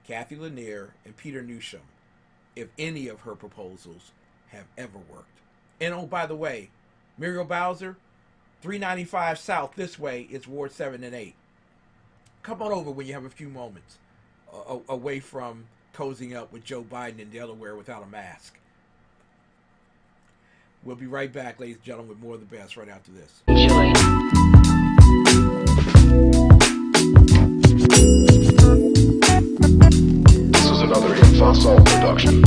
Kathy Lanier and Peter Newsham, if any of her proposals have ever worked. And oh, by the way, Muriel Bowser, 395 South this way is Ward 7 and 8. Come on over when you have a few moments away from cozying up with Joe Biden in Delaware without a mask. We'll be right back, ladies and gentlemen, with more of the best right after this. Enjoy. This is another Infosol production.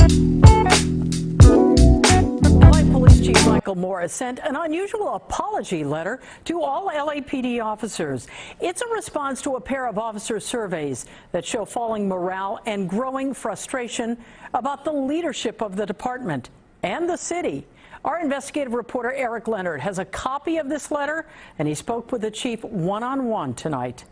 Police Chief Michael Morris sent an unusual apology letter to all LAPD officers. It's a response to a pair of officer surveys that show falling morale and growing frustration about the leadership of the department and the city. Our investigative reporter Eric Leonard has a copy of this letter, and he spoke with the chief one-on-one tonight.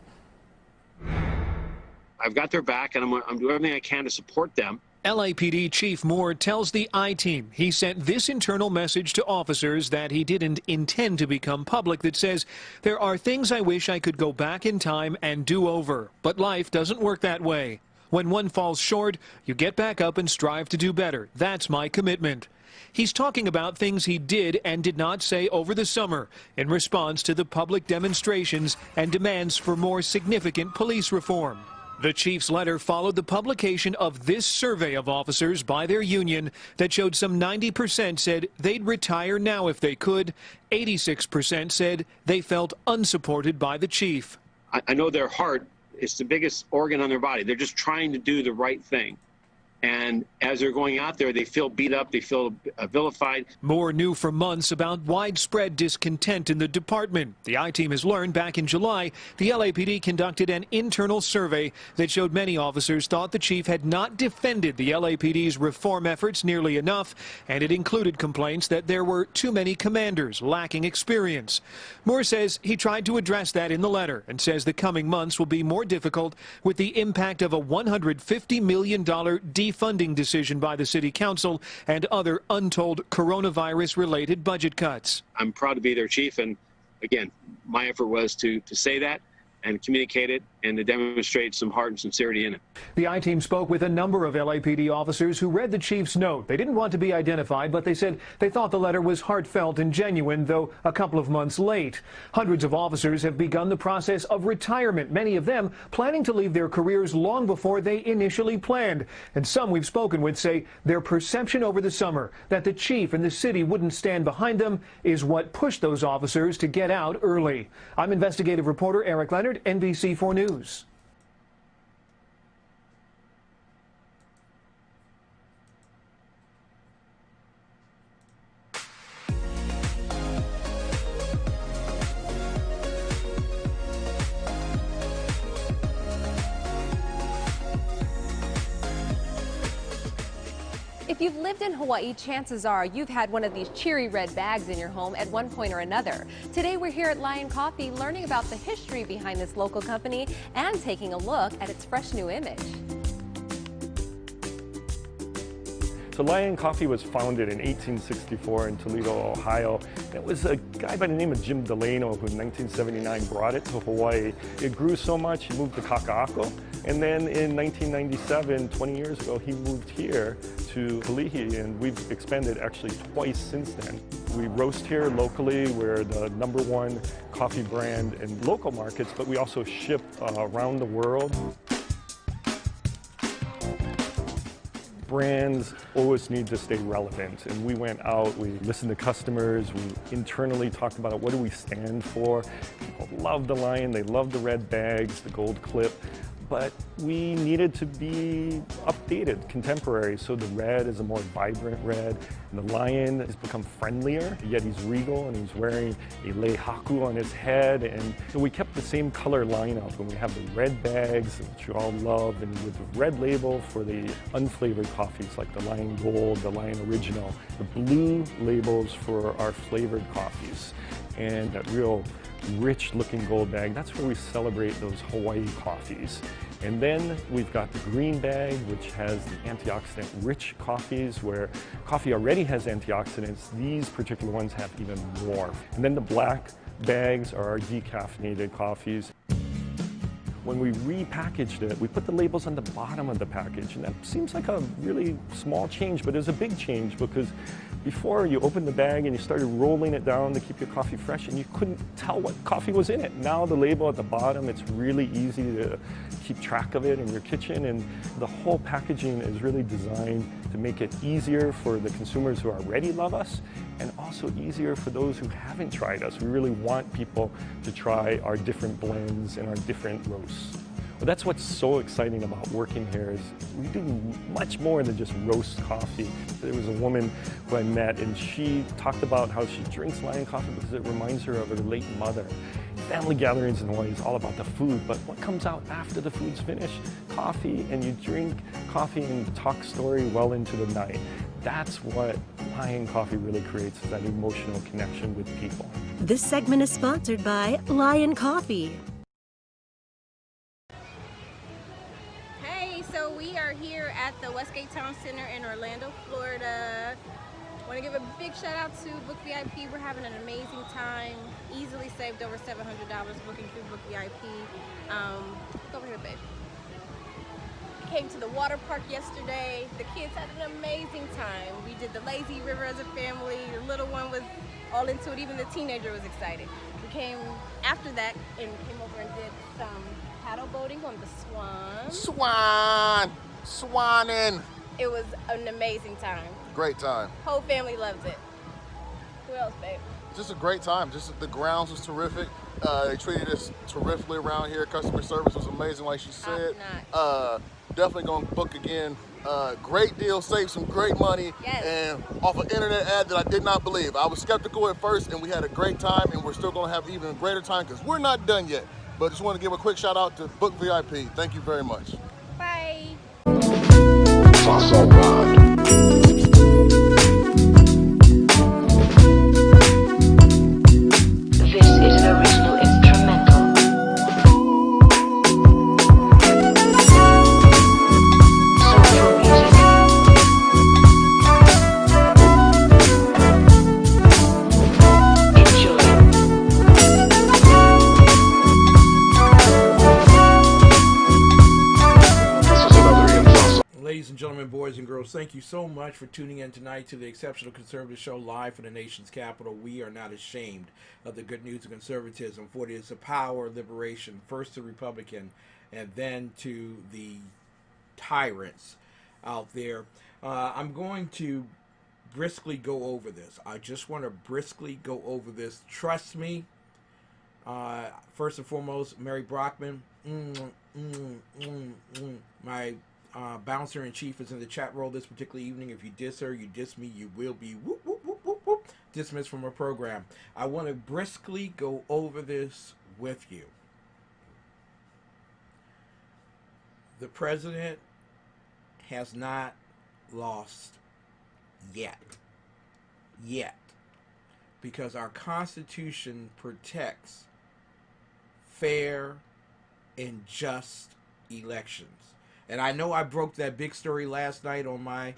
I've got their back, and I'm doing everything I can to support them. LAPD Chief Moore tells the I-Team he sent this internal message to officers that he didn't intend to become public that says, "There are things I wish I could go back in time and do over, but life doesn't work that way. When one falls short, you get back up and strive to do better. That's my commitment." He's talking about things he did and did not say over the summer in response to the public demonstrations and demands for more significant police reform. The chief's letter followed the publication of this survey of officers by their union that showed some 90% said they'd retire now if they could. 86% said they felt unsupported by the chief. I know their heart is the biggest organ on their body. They're just trying to do the right thing. And as they're going out there, they feel beat up, they feel vilified. Moore knew for months about widespread discontent in the department. The I-Team has learned back in July, the LAPD conducted an internal survey that showed many officers thought the chief had not defended the LAPD's reform efforts nearly enough, and it included complaints that there were too many commanders lacking experience. Moore says he tried to address that in the letter and says the coming months will be more difficult with the impact of a $150 million defunding decision by the city council and other untold coronavirus-related budget cuts. I'm proud to be their chief, and again, my effort was to say that and communicate it and to demonstrate some heart and sincerity in it. The I-Team spoke with a number of LAPD officers who read the chief's note. They didn't want to be identified, but they said they thought the letter was heartfelt and genuine, though a couple of months late. Hundreds of officers have begun the process of retirement, many of them planning to leave their careers long before they initially planned. And some we've spoken with say their perception over the summer that the chief and the city wouldn't stand behind them is what pushed those officers to get out early. I'm investigative reporter Eric Leonard, NBC4 News. If you've lived in Hawaii, chances are you've had one of these cheery red bags in your home at one point or another. Today we're here at Lion Coffee learning about the history behind this local company and taking a look at its fresh new image. So Lion Coffee was founded in 1864 in Toledo, Ohio. It was a guy by the name of Jim Delano who in 1979 brought it to Hawaii. It grew so much he moved to Kaka'ako. And then in 1997, 20 years ago, he moved here to Kalihi, and we've expanded actually twice since then. We roast here locally. We're the #1 coffee brand in local markets, but we also ship around the world. Brands always need to stay relevant, and we went out, we listened to customers, we internally talked about what do we stand for. People love the lion, they love the red bags, the gold clip, but we needed to be updated, contemporary, so the red is a more vibrant red, and the lion has become friendlier, yet he's regal and he's wearing a lei haku on his head, and so we kept the same color lineup, and we have the red bags, which you all love, and with the red label for the unflavored coffees like the Lion Gold, the Lion Original, the blue labels for our flavored coffees, and that real rich looking gold bag, that's where we celebrate those Hawaii coffees. And then we've got the green bag, which has the antioxidant rich coffees where coffee already has antioxidants. These particular ones have even more. And then the black bags are our decaffeinated coffees. When we repackaged it, we put the labels on the bottom of the package, and that seems like a really small change, but it's a big change because before you opened the bag and you started rolling it down to keep your coffee fresh and you couldn't tell what coffee was in it. Now the label at the bottom, it's really easy to keep track of it in your kitchen, and the whole packaging is really designed to make it easier for the consumers who already love us and also easier for those who haven't tried us. We really want people to try our different blends and our different roasts. Well, that's what's so exciting about working here is we do much more than just roast coffee. There was a woman who I met, and she talked about how she drinks Lion Coffee because it reminds her of her late mother. Family gatherings in Hawaii is all about the food, but what comes out after the food's finished? Coffee, and you drink coffee and talk story well into the night. That's what Lion Coffee really creates, is that emotional connection with people. This segment is sponsored by Lion Coffee. So we are here at the Westgate Town Center in Orlando, Florida. I want to give a big shout out to Book VIP. We're having an amazing time. Easily saved over $700 booking through Book VIP. Look over here, babe. Came to the water park yesterday. The kids had an amazing time. We did the lazy river as a family. The little one was all into it. Even the teenager was excited. We came after that and came over and did some paddle boating on the Swan. Swanning. It was an amazing time. Great time. Whole family loved it. Who else, babe? Just a great time. Just the grounds was terrific. They treated us terrifically around here. Customer service was amazing, like she said. definitely going to book again. Great deal, save some great money, and off an internet ad that I did not believe. I was skeptical at first, and we had a great time, and we're still going to have even greater time because we're not done yet. But just want to give a quick shout out to Book VIP. Thank you very much. Bye. Fossil Rod. This is an original instrumental. Soulful music. Enjoy. This is another Fossil. Ladies and gentlemen, boys and girls, thank you so much for tuning in tonight to the Exceptional Conservative Show live from the nation's capital. We are not ashamed of the good news of conservatism, for it is the power of liberation, first to Republican and then to the tyrants out there. I'm going to briskly go over this. I just want to briskly go over this. Trust me. First and foremost, Mary Brockman, my bouncer in chief is in the chat roll this particular evening. If you diss her, you diss me, you will be whoop, whoop, whoop, whoop, whoop, dismissed from her program. I want to briskly go over this with you. The president has not lost yet. Because our Constitution protects fair and just elections. And I know I broke that big story last night on my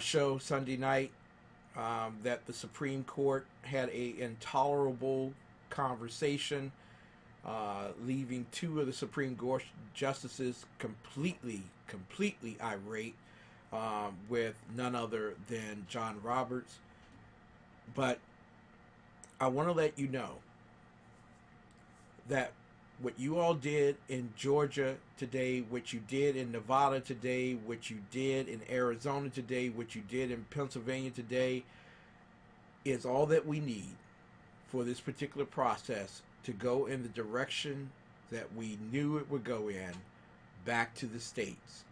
show Sunday night, that the Supreme Court had an intolerable conversation, leaving two of the Supreme Court justices completely irate, with none other than John Roberts. But I want to let you know that what you all did in Georgia today, what you did in Nevada today, what you did in Arizona today, what you did in Pennsylvania today, is all that we need for this particular process to go in the direction that we knew it would go in, back to the states.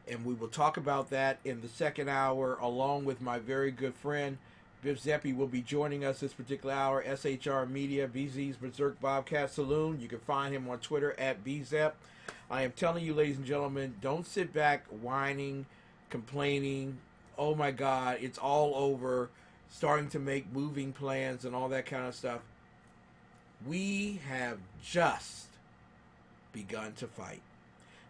And we will talk about that in the second hour, along with my very good friend Biff Zeppe will be joining us this particular hour. SHR Media, BZ's Berserk, Bobcat, Saloon. You can find him on Twitter at BZEP. I am telling you, ladies and gentlemen, don't sit back whining, complaining, oh my God, it's all over, starting to make moving plans and all that kind of stuff. We have just begun to fight.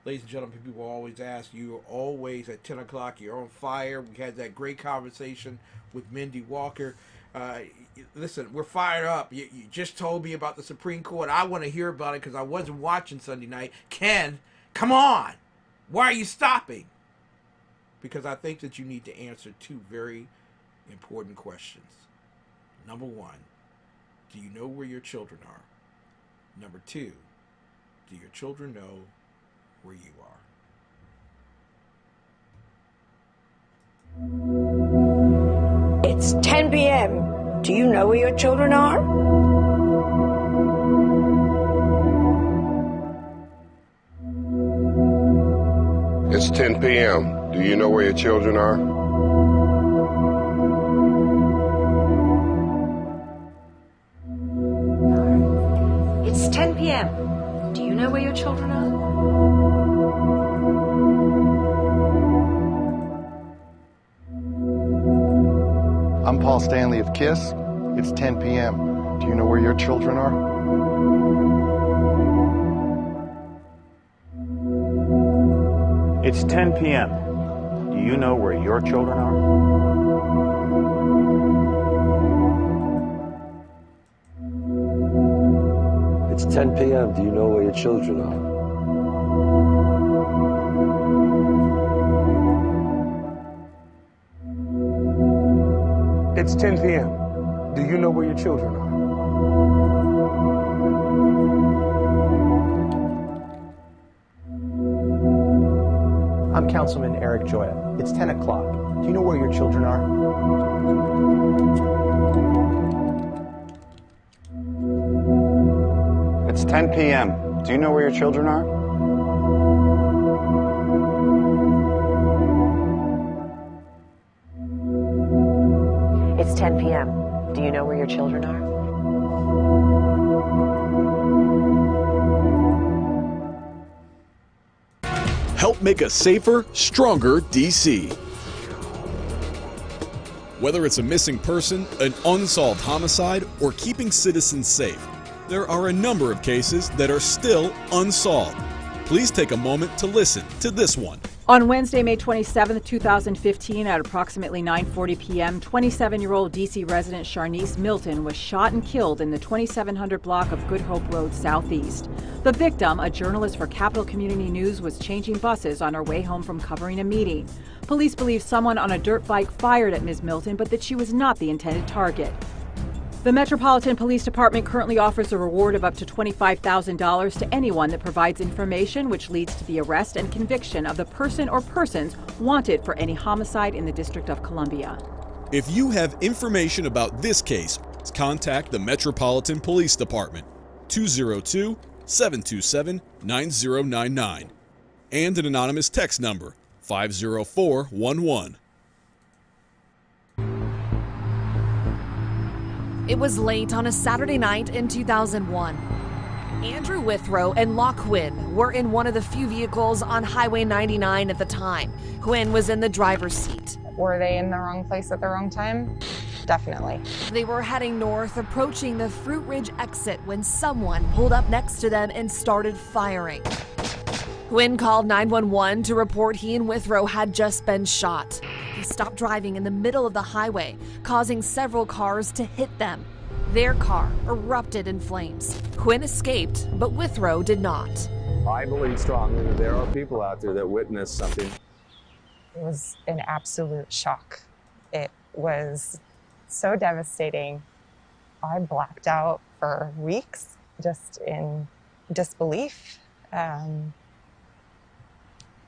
Ladies and gentlemen, people always ask, you're always at 10 o'clock, you're on fire. We had that great conversation with Mindy Walker. Listen, we're fired up. You just told me about the Supreme Court. I want to hear about it because I wasn't watching Sunday night. Ken, come on. Why are you stopping? Because I think that you need to answer two very important questions. Number one, do you know where your children are? Number two, do your children know where you are? It's 10 p.m. Do you know where your children are? It's 10 p.m. Do you know where your children are? It's 10 p.m. Do you know where your children are? I'm Paul Stanley of KISS. It's 10 p.m. Do you know where your children are? It's 10 p.m. Do you know where your children are? It's 10 p.m. Do you know where your children are? It's 10 p.m. Do you know where your children are? I'm Councilman Eric Joya. It's 10 o'clock. Do you know where your children are? It's 10 p.m. Do you know where your children are? you know where your children are? Help make a safer, stronger DC. Whether it's a missing person, an unsolved homicide, or keeping citizens safe, there are a number of cases that are still unsolved. Please take a moment to listen to this one. On Wednesday, May 27, 2015, at approximately 9:40 p.m., 27-year-old D.C. resident Sharnice Milton was shot and killed in the 2700 block of Good Hope Road Southeast. The victim, a journalist for Capital Community News, was changing buses on her way home from covering a meeting. Police believe someone on a dirt bike fired at Ms. Milton, but that she was not the intended target. The Metropolitan Police Department currently offers a reward of up to $25,000 to anyone that provides information which leads to the arrest and conviction of the person or persons wanted for any homicide in the District of Columbia. If you have information about this case, contact the Metropolitan Police Department, 202-727-9099, and an anonymous text number, 50411. It was late on a Saturday night in 2001. Andrew Withrow and Law Quinn were in one of the few vehicles on Highway 99 at the time. Quinn was in the driver's seat. Were they in the wrong place at the wrong time? Definitely. They were heading north, approaching the Fruit Ridge exit when someone pulled up next to them and started firing. Quinn called 911 to report he and Withrow had just been shot. He stopped driving in the middle of the highway, causing several cars to hit them. Their car erupted in flames. Quinn escaped, but Withrow did not. I believe strongly that there are people out there that witnessed something. It was an absolute shock. It was so devastating. I blacked out for weeks, just in disbelief. It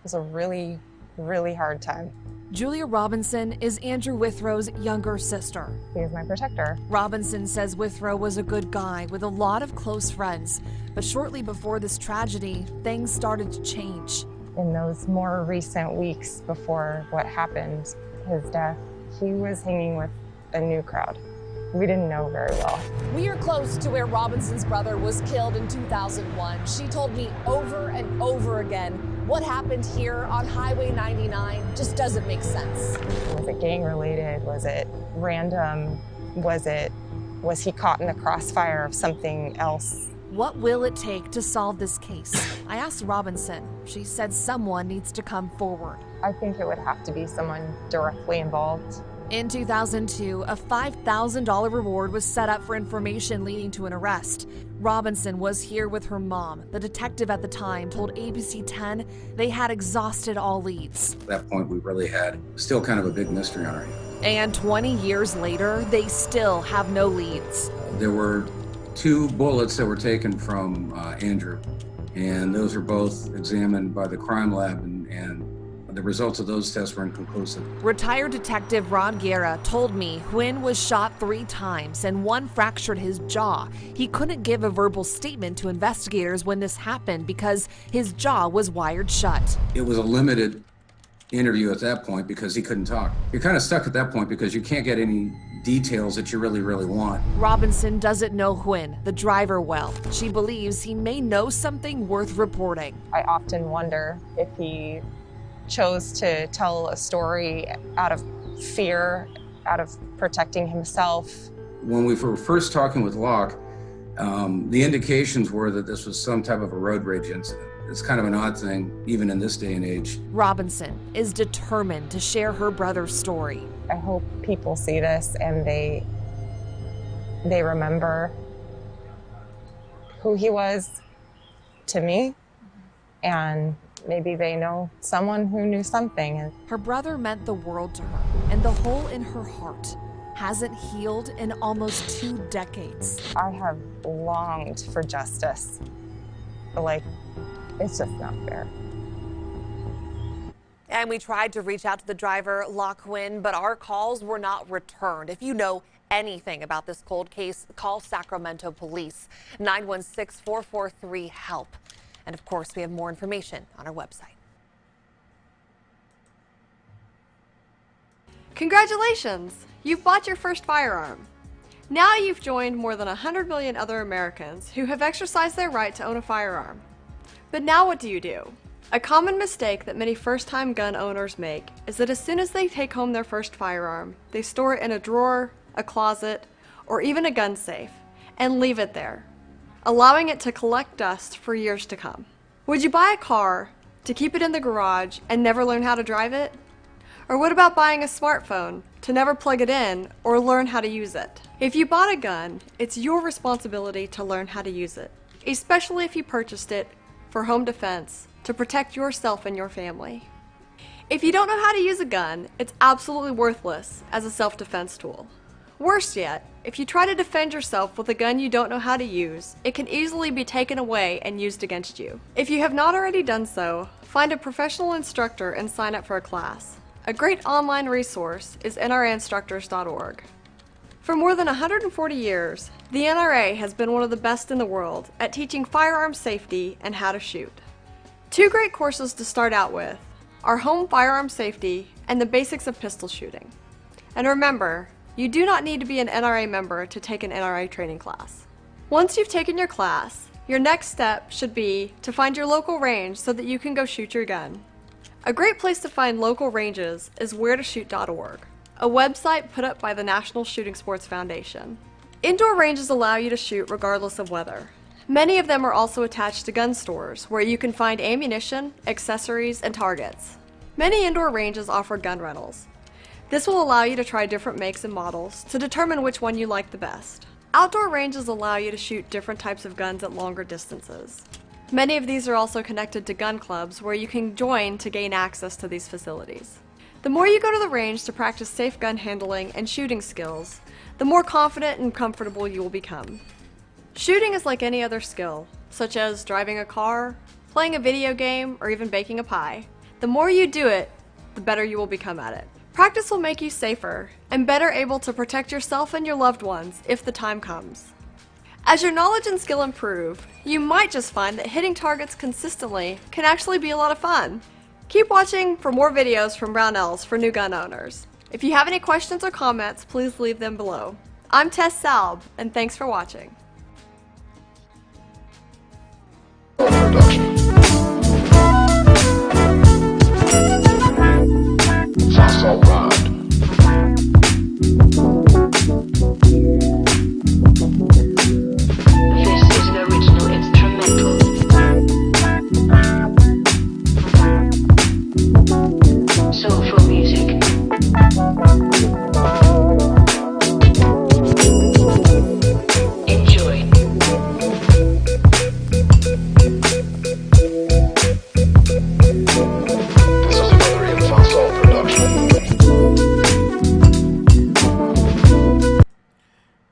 was a really, really hard time. Julia Robinson is Andrew Withrow's younger sister. He is my protector. Robinson says Withrow was a good guy with a lot of close friends. But shortly before this tragedy, things started to change. In those more recent weeks before what happened, his death, he was hanging with a new crowd. We didn't know very well. We are close to where Robinson's brother was killed in 2001. She told me over and over again, what happened here on Highway 99 just doesn't make sense. Was it gang related? Was it random? Was he caught in the crossfire of something else? What will it take to solve this case? I asked Robinson. She said someone needs to come forward. I think it would have to be someone directly involved. In 2002, a $5,000 reward was set up for information leading to an arrest. Robinson was here with her mom. The detective at the time told ABC 10 they had exhausted all leads. At that point, we really had still kind of a big mystery on our hands. And 20 years later, they still have no leads. There were 2 bullets that were taken from Andrew, and those were both examined by the crime lab, and the results of those tests were inconclusive. Retired Detective Ron Guerra told me Quinn was shot 3 times and one fractured his jaw. He couldn't give a verbal statement to investigators when this happened because his jaw was wired shut. It was a limited interview at that point because he couldn't talk. You're kind of stuck at that point because you can't get any details that you really want. Robinson doesn't know Quinn, the driver, well. She believes he may know something worth reporting. I often wonder if he chose to tell a story out of fear, out of protecting himself. When we were first talking with Locke, the indications were that this was some type of a road rage incident. It's kind of an odd thing, even in this day and age. Robinson is determined to share her brother's story. I hope people see this and they remember who he was to me, and maybe they know someone who knew something. Her brother meant the world to her, and the hole in her heart hasn't healed in almost 2 decades. I have longed for justice, but it's just not fair. And we tried to reach out to the driver, Law Quinn, but our calls were not returned. If you know anything about this cold case, call Sacramento Police, 916-443-HELP. And of course, we have more information on our website. Congratulations! You've bought your first firearm. Now you've joined more than 100 million other Americans who have exercised their right to own a firearm. But now what do? A common mistake that many first-time gun owners make is that as soon as they take home their first firearm, they store it in a drawer, a closet, or even a gun safe, and leave it there, allowing it to collect dust for years to come. Would you buy a car to keep it in the garage and never learn how to drive it? Or what about buying a smartphone to never plug it in or learn how to use it? If you bought a gun, it's your responsibility to learn how to use it, especially if you purchased it for home defense to protect yourself and your family. If you don't know how to use a gun, it's absolutely worthless as a self-defense tool. Worse yet, if you try to defend yourself with a gun you don't know how to use, it can easily be taken away and used against you. If you have not already done so, find a professional instructor and sign up for a class. A great online resource is nrainstructors.org. For more than 140 years, the NRA has been one of the best in the world at teaching firearm safety and how to shoot. Two great courses to start out with are Home Firearm Safety and the Basics of Pistol Shooting. And remember, you do not need to be an NRA member to take an NRA training class. Once you've taken your class, your next step should be to find your local range so that you can go shoot your gun. A great place to find local ranges is wheretoshoot.org, a website put up by the National Shooting Sports Foundation. Indoor ranges allow you to shoot regardless of weather. Many of them are also attached to gun stores where you can find ammunition, accessories, and targets. Many indoor ranges offer gun rentals. This will allow you to try different makes and models to determine which one you like the best. Outdoor ranges allow you to shoot different types of guns at longer distances. Many of these are also connected to gun clubs where you can join to gain access to these facilities. The more you go to the range to practice safe gun handling and shooting skills, the more confident and comfortable you will become. Shooting is like any other skill, such as driving a car, playing a video game, or even baking a pie. The more you do it, the better you will become at it. Practice will make you safer and better able to protect yourself and your loved ones if the time comes. As your knowledge and skill improve, you might just find that hitting targets consistently can actually be a lot of fun. Keep watching for more videos from Brownells for new gun owners. If you have any questions or comments, please leave them below. I'm Tess Salb, and thanks for watching.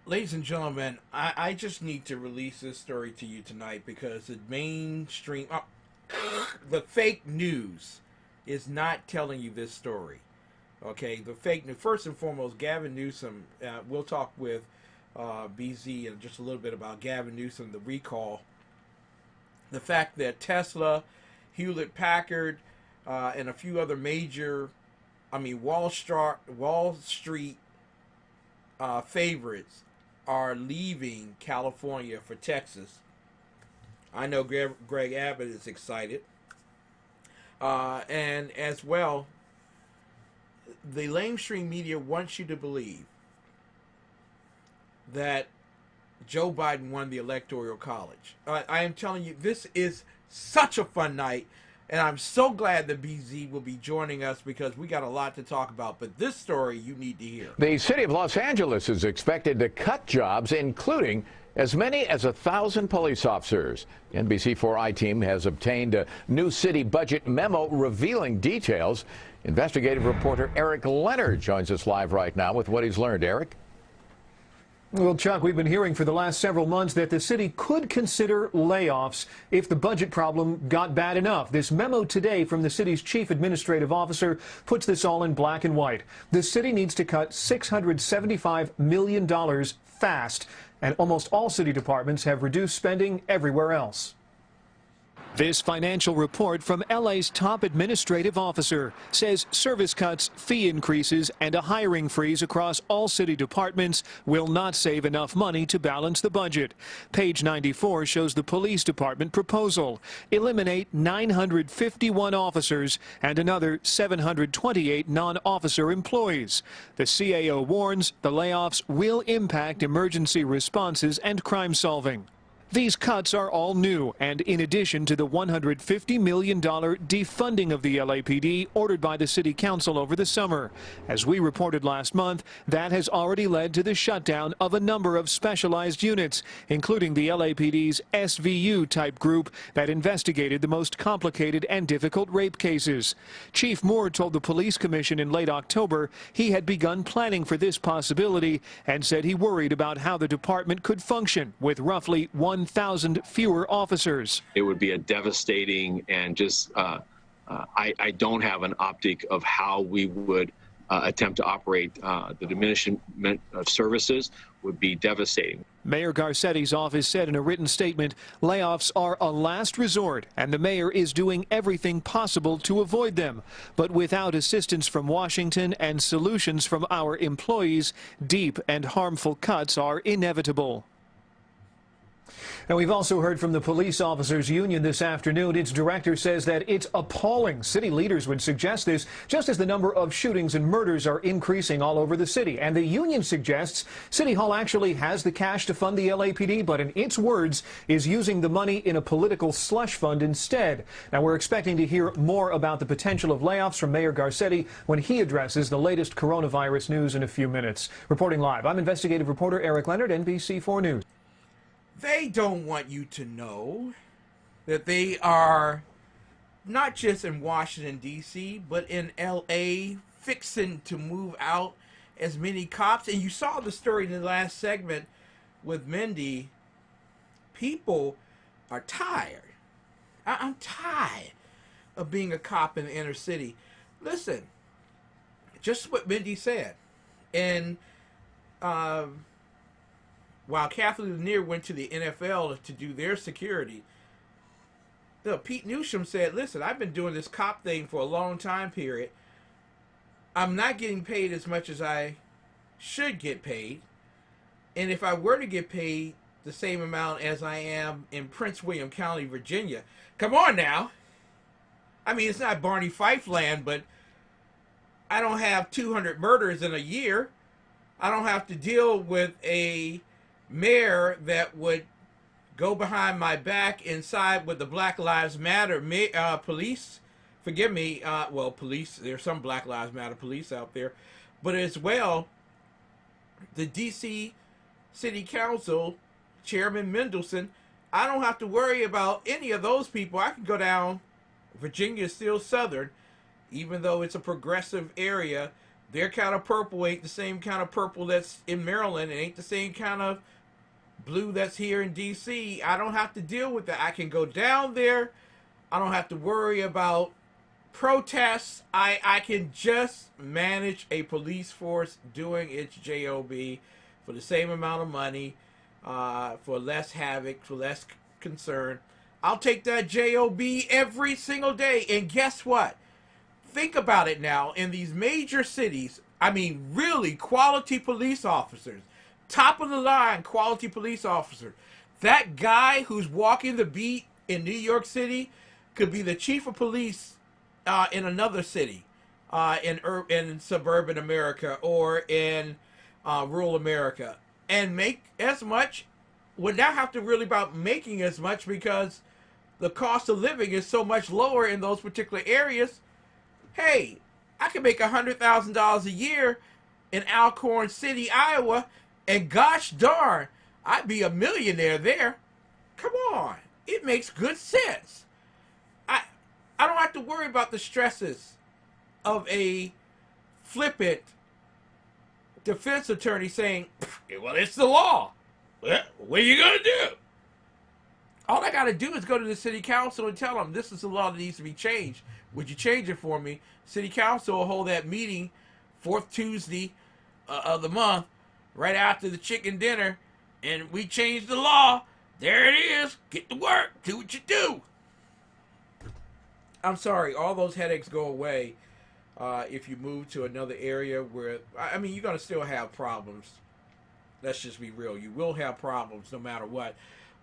Ladies and gentlemen, I just need to release this story to you tonight because the mainstream, the fake news is not telling you this story. Okay, the fake news. First and foremost, Gavin Newsom, we'll talk with BZ in just a little bit about Gavin Newsom, the recall. The fact that Tesla, Hewlett Packard, and a few other major, Wall Street favorites are leaving California for Texas. I know Greg Abbott is excited. And as well, the lamestream media wants you to believe that Joe Biden won the Electoral College. I am telling you, this is such a fun night. And I'm so glad that BZ will be joining us because we got a lot to talk about. But this story you need to hear. The city of Los Angeles is expected to cut jobs, including as many as 1,000 police officers. The NBC4i team has obtained a new city budget memo revealing details. Investigative reporter Eric Leonard joins us live right now with what he's learned. Eric? Well, Chuck, we've been hearing for the last several months that the city could consider layoffs if the budget problem got bad enough. This memo today from the city's chief administrative officer puts this all in black and white. The city needs to cut $675 million fast, and almost all city departments have reduced spending everywhere else. This financial report from LA's top administrative officer says service cuts, fee increases, and a hiring freeze across all city departments will not save enough money to balance the budget. Page 94 shows the police department proposal. Eliminate 951 officers and another 728 non-officer employees. The CAO warns the layoffs will impact emergency responses and crime solving. These cuts are all new, and in addition to the $150 million defunding of the LAPD ordered by the City Council over the summer. As we reported last month, that has already led to the shutdown of a number of specialized units, including the LAPD's SVU-type group that investigated the most complicated and difficult rape cases. Chief Moore told the Police Commission in late October he had begun planning for this possibility and said he worried about how the department could function with roughly 1,000 fewer officers. It would be a devastating and just, I don't have an optic of how we would attempt to operate. The diminishment of services would be devastating. Mayor Garcetti's office said in a written statement, layoffs are a last resort and the mayor is doing everything possible to avoid them. But without assistance from Washington and solutions from our employees, deep and harmful cuts are inevitable. And we've also heard from the Police Officers Union this afternoon. Its director says that it's appalling. City leaders would suggest this just as the number of shootings and murders are increasing all over the city. And the union suggests City Hall actually has the cash to fund the LAPD, but in its words, is using the money in a political slush fund instead. Now, we're expecting to hear more about the potential of layoffs from Mayor Garcetti when he addresses the latest coronavirus news in a few minutes. Reporting live, I'm investigative reporter Eric Leonard, NBC4 News. They don't want you to know that they are not just in Washington, D.C., but in L.A., fixing to move out as many cops. And you saw the story in the last segment with Mindy. People are tired. I'm tired of being a cop in the inner city. Listen, just what Mindy said. And while Kathleen Lanier went to the NFL to do their security, Pete Newsham said, listen, I've been doing this cop thing for a long time period. I'm not getting paid as much as I should get paid. And if I were to get paid the same amount as I am in Prince William County, Virginia, come on now. I mean, it's not Barney Fife land, but I don't have 200 murders in a year. I don't have to deal with a mayor that would go behind my back and side with the Black Lives Matter police. Forgive me, well, police, there's some Black Lives Matter police out there, but as well, the D.C. City Council, Chairman Mendelson, I don't have to worry about any of those people. I can go down, Virginia is still Southern, even though it's a progressive area. Their kind of purple ain't the same kind of purple that's in Maryland. It ain't the same kind of blue that's here in D.C. I don't have to deal with that. I can go down there. I don't have to worry about protests. I can just manage a police force doing its job for the same amount of money, for less havoc, for less concern. I'll take that job every single day. And guess what? Think about it now. In these major cities, I mean, really quality police officers, top of the line quality police officer. That guy who's walking the beat in New York City could be the chief of police in another city, in suburban America or in rural America, and make as much. Would not have to really about making as much because the cost of living is so much lower in those particular areas. Hey, I could make $100,000 a year in Alcorn City, Iowa, and gosh darn, I'd be a millionaire there. Come on, it makes good sense. I don't have to worry about the stresses of a flippant defense attorney saying, well, it's the law. What are you going to do? All I got to do is go to the city council and tell them this is the law that needs to be changed. Would you change it for me? City council will hold that meeting fourth Tuesday of the month right after the chicken dinner, and we change the law. There it is. Get to work. Do what you do. I'm sorry, all those headaches go away if you move to another area where, I mean, you're going to still have problems. Let's just be real. You will have problems no matter what.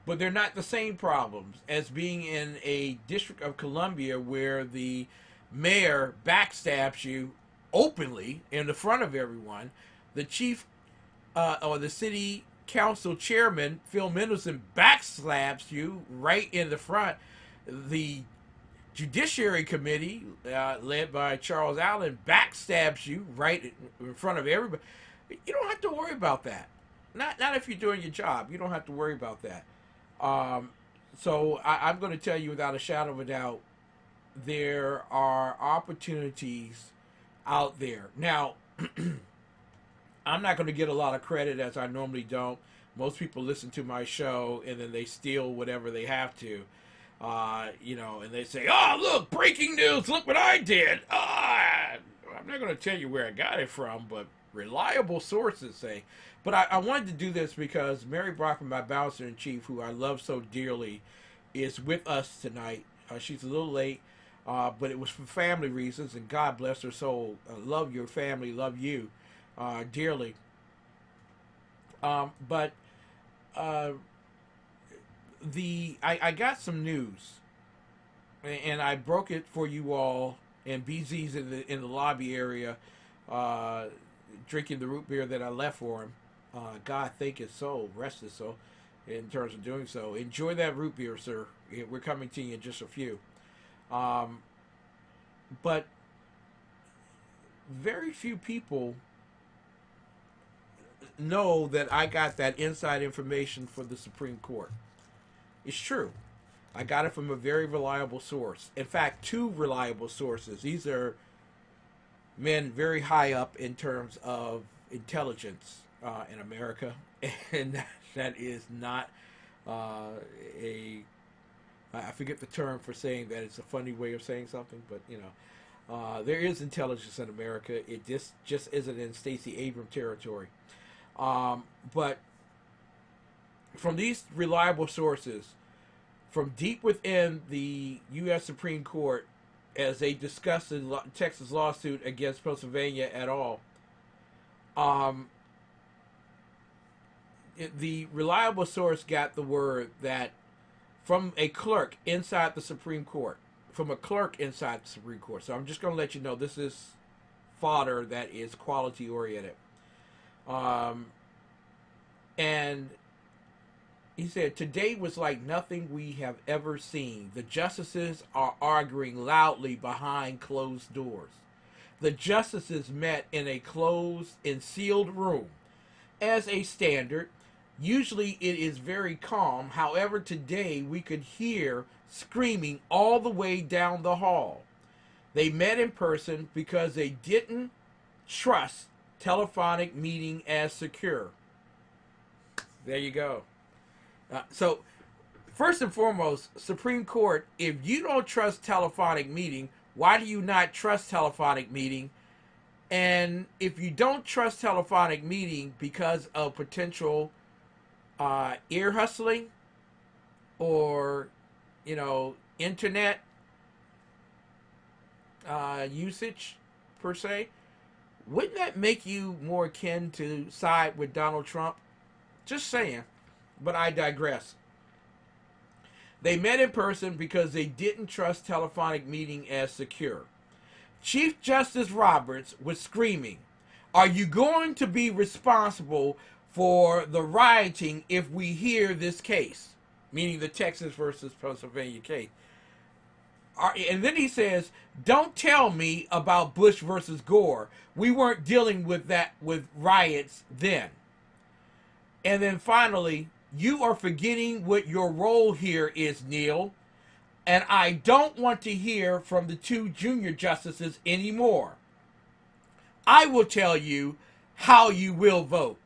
But they're not the same problems as being in a District of Columbia where the mayor backstabs you openly in the front of everyone. The chief or the city council chairman, Phil Mendelson, backstabs you right in the front. The Judiciary Committee, led by Charles Allen, backstabs you right in front of everybody. You don't have to worry about that. Not if you're doing your job. You don't have to worry about that. So I'm going to tell you without a shadow of a doubt, there are opportunities out there. Now, I'm not going to get a lot of credit, as I normally don't. Most people listen to my show and then they steal whatever they have to. You know, and they say, oh, look, breaking news, look what I did. I'm not going to tell you where I got it from, but reliable sources say. But I wanted to do this because Mary Brockman, my bouncer-in-chief, who I love so dearly, is with us tonight. She's a little late, but it was for family reasons, and God bless her soul. Love your family, love you dearly. I got some news, and I broke it for you all. And BZ's in the lobby area, drinking the root beer that I left for him. God thank his soul, rest his soul, in terms of doing so. Enjoy that root beer, sir. We're coming to you in just a few. But very few people know that I got that inside information for the Supreme Court. It's true. I got it from a very reliable source. In fact, two reliable sources. These are men very high up in terms of intelligence in America. And that is not I forget the term for saying that. It's a funny way of saying something, but you know, there is intelligence in America. It just isn't in Stacey Abrams territory. But from these reliable sources, from deep within the U.S. Supreme Court, as they discussed the Texas lawsuit against Pennsylvania et al., the reliable source got the word that from a clerk inside the Supreme Court, So I'm just going to let you know this is fodder that is quality oriented. And he said, today was like nothing we have ever seen. The justices are arguing loudly behind closed doors. The justices met in a closed and sealed room. As a standard, usually it is very calm. However, today we could hear screaming all the way down the hall. They met in person because they didn't trust telephonic meeting as secure. There you go. So, first and foremost, Supreme Court, if you don't trust telephonic meeting, why do you not trust telephonic meeting? And if you don't trust telephonic meeting because of potential ear hustling or, you know, internet usage per se, wouldn't that make you more akin to side with Donald Trump? Just saying. But I digress. They met in person because they didn't trust telephonic meeting as secure. Chief Justice Roberts was screaming, "Are you going to be responsible for the rioting if we hear this case?" Meaning the Texas versus Pennsylvania case. And then he says, "Don't tell me about Bush versus Gore. We weren't dealing with that with riots then." And then finally, "You are forgetting what your role here is, Neil. And I don't want to hear from the two junior justices anymore. I will tell you how you will vote."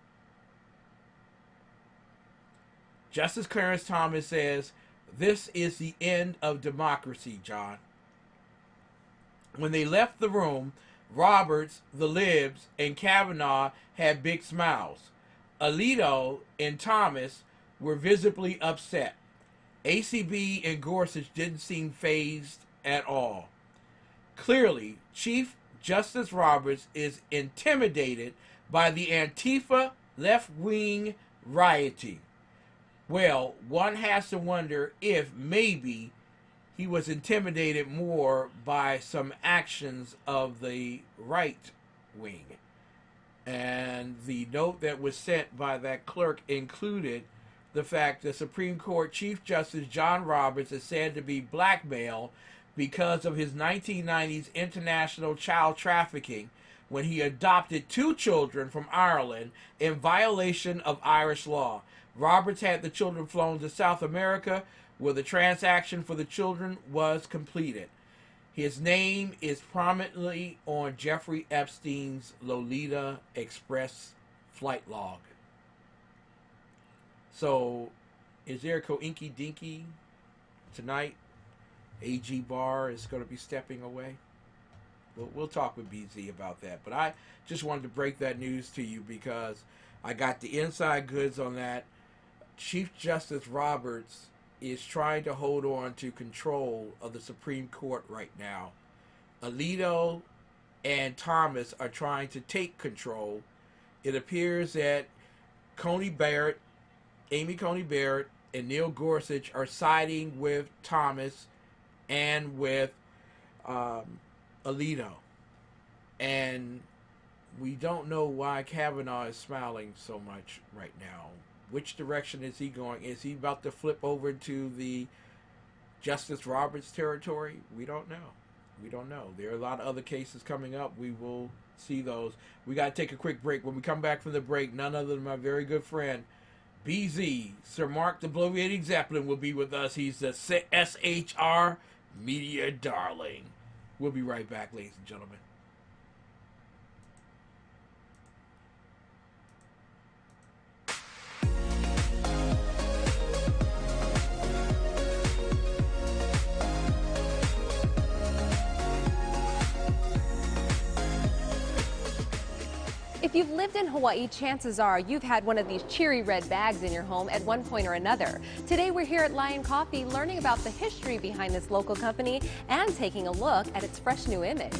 Justice Clarence Thomas says, "This is the end of democracy, John." When they left the room, Roberts, the Libs, and Kavanaugh had big smiles. Alito and Thomas were visibly upset. ACB and Gorsuch didn't seem fazed at all. Clearly, Chief Justice Roberts is intimidated by the Antifa left-wing rioting. Well, one has to wonder if maybe he was intimidated more by some actions of the right wing. And the note that was sent by that clerk included the fact that Supreme Court Chief Justice John Roberts is said to be blackmailed because of his 1990s international child trafficking when he adopted 2 children from Ireland in violation of Irish law. Roberts had the children flown to South America, where the transaction for the children was completed. His name is prominently on Jeffrey Epstein's Lolita Express flight log. So, is there a coinky dinky tonight? AG Barr is going to be stepping away. We'll talk with BZ about that. But I just wanted to break that news to you because I got the inside goods on that. Chief Justice Roberts is trying to hold on to control of the Supreme Court right now. Alito and Thomas are trying to take control. It appears that Amy Coney Barrett and Neil Gorsuch are siding with Thomas and with Alito. And we don't know why Kavanaugh is smiling so much right now. Which direction is he going? Is he about to flip over to the Justice Roberts territory? We don't know. We don't know. There are a lot of other cases coming up. We will see those. We got to take a quick break. When we come back from the break, none other than my very good friend, BZ, Sir Mark the Bloviating Zeppelin, will be with us. He's the SHR Media Darling. We'll be right back, ladies and gentlemen. If you've lived in Hawaii, chances are you've had one of these cheery red bags in your home at one point or another. Today we're here at Lion Coffee learning about the history behind this local company and taking a look at its fresh new image.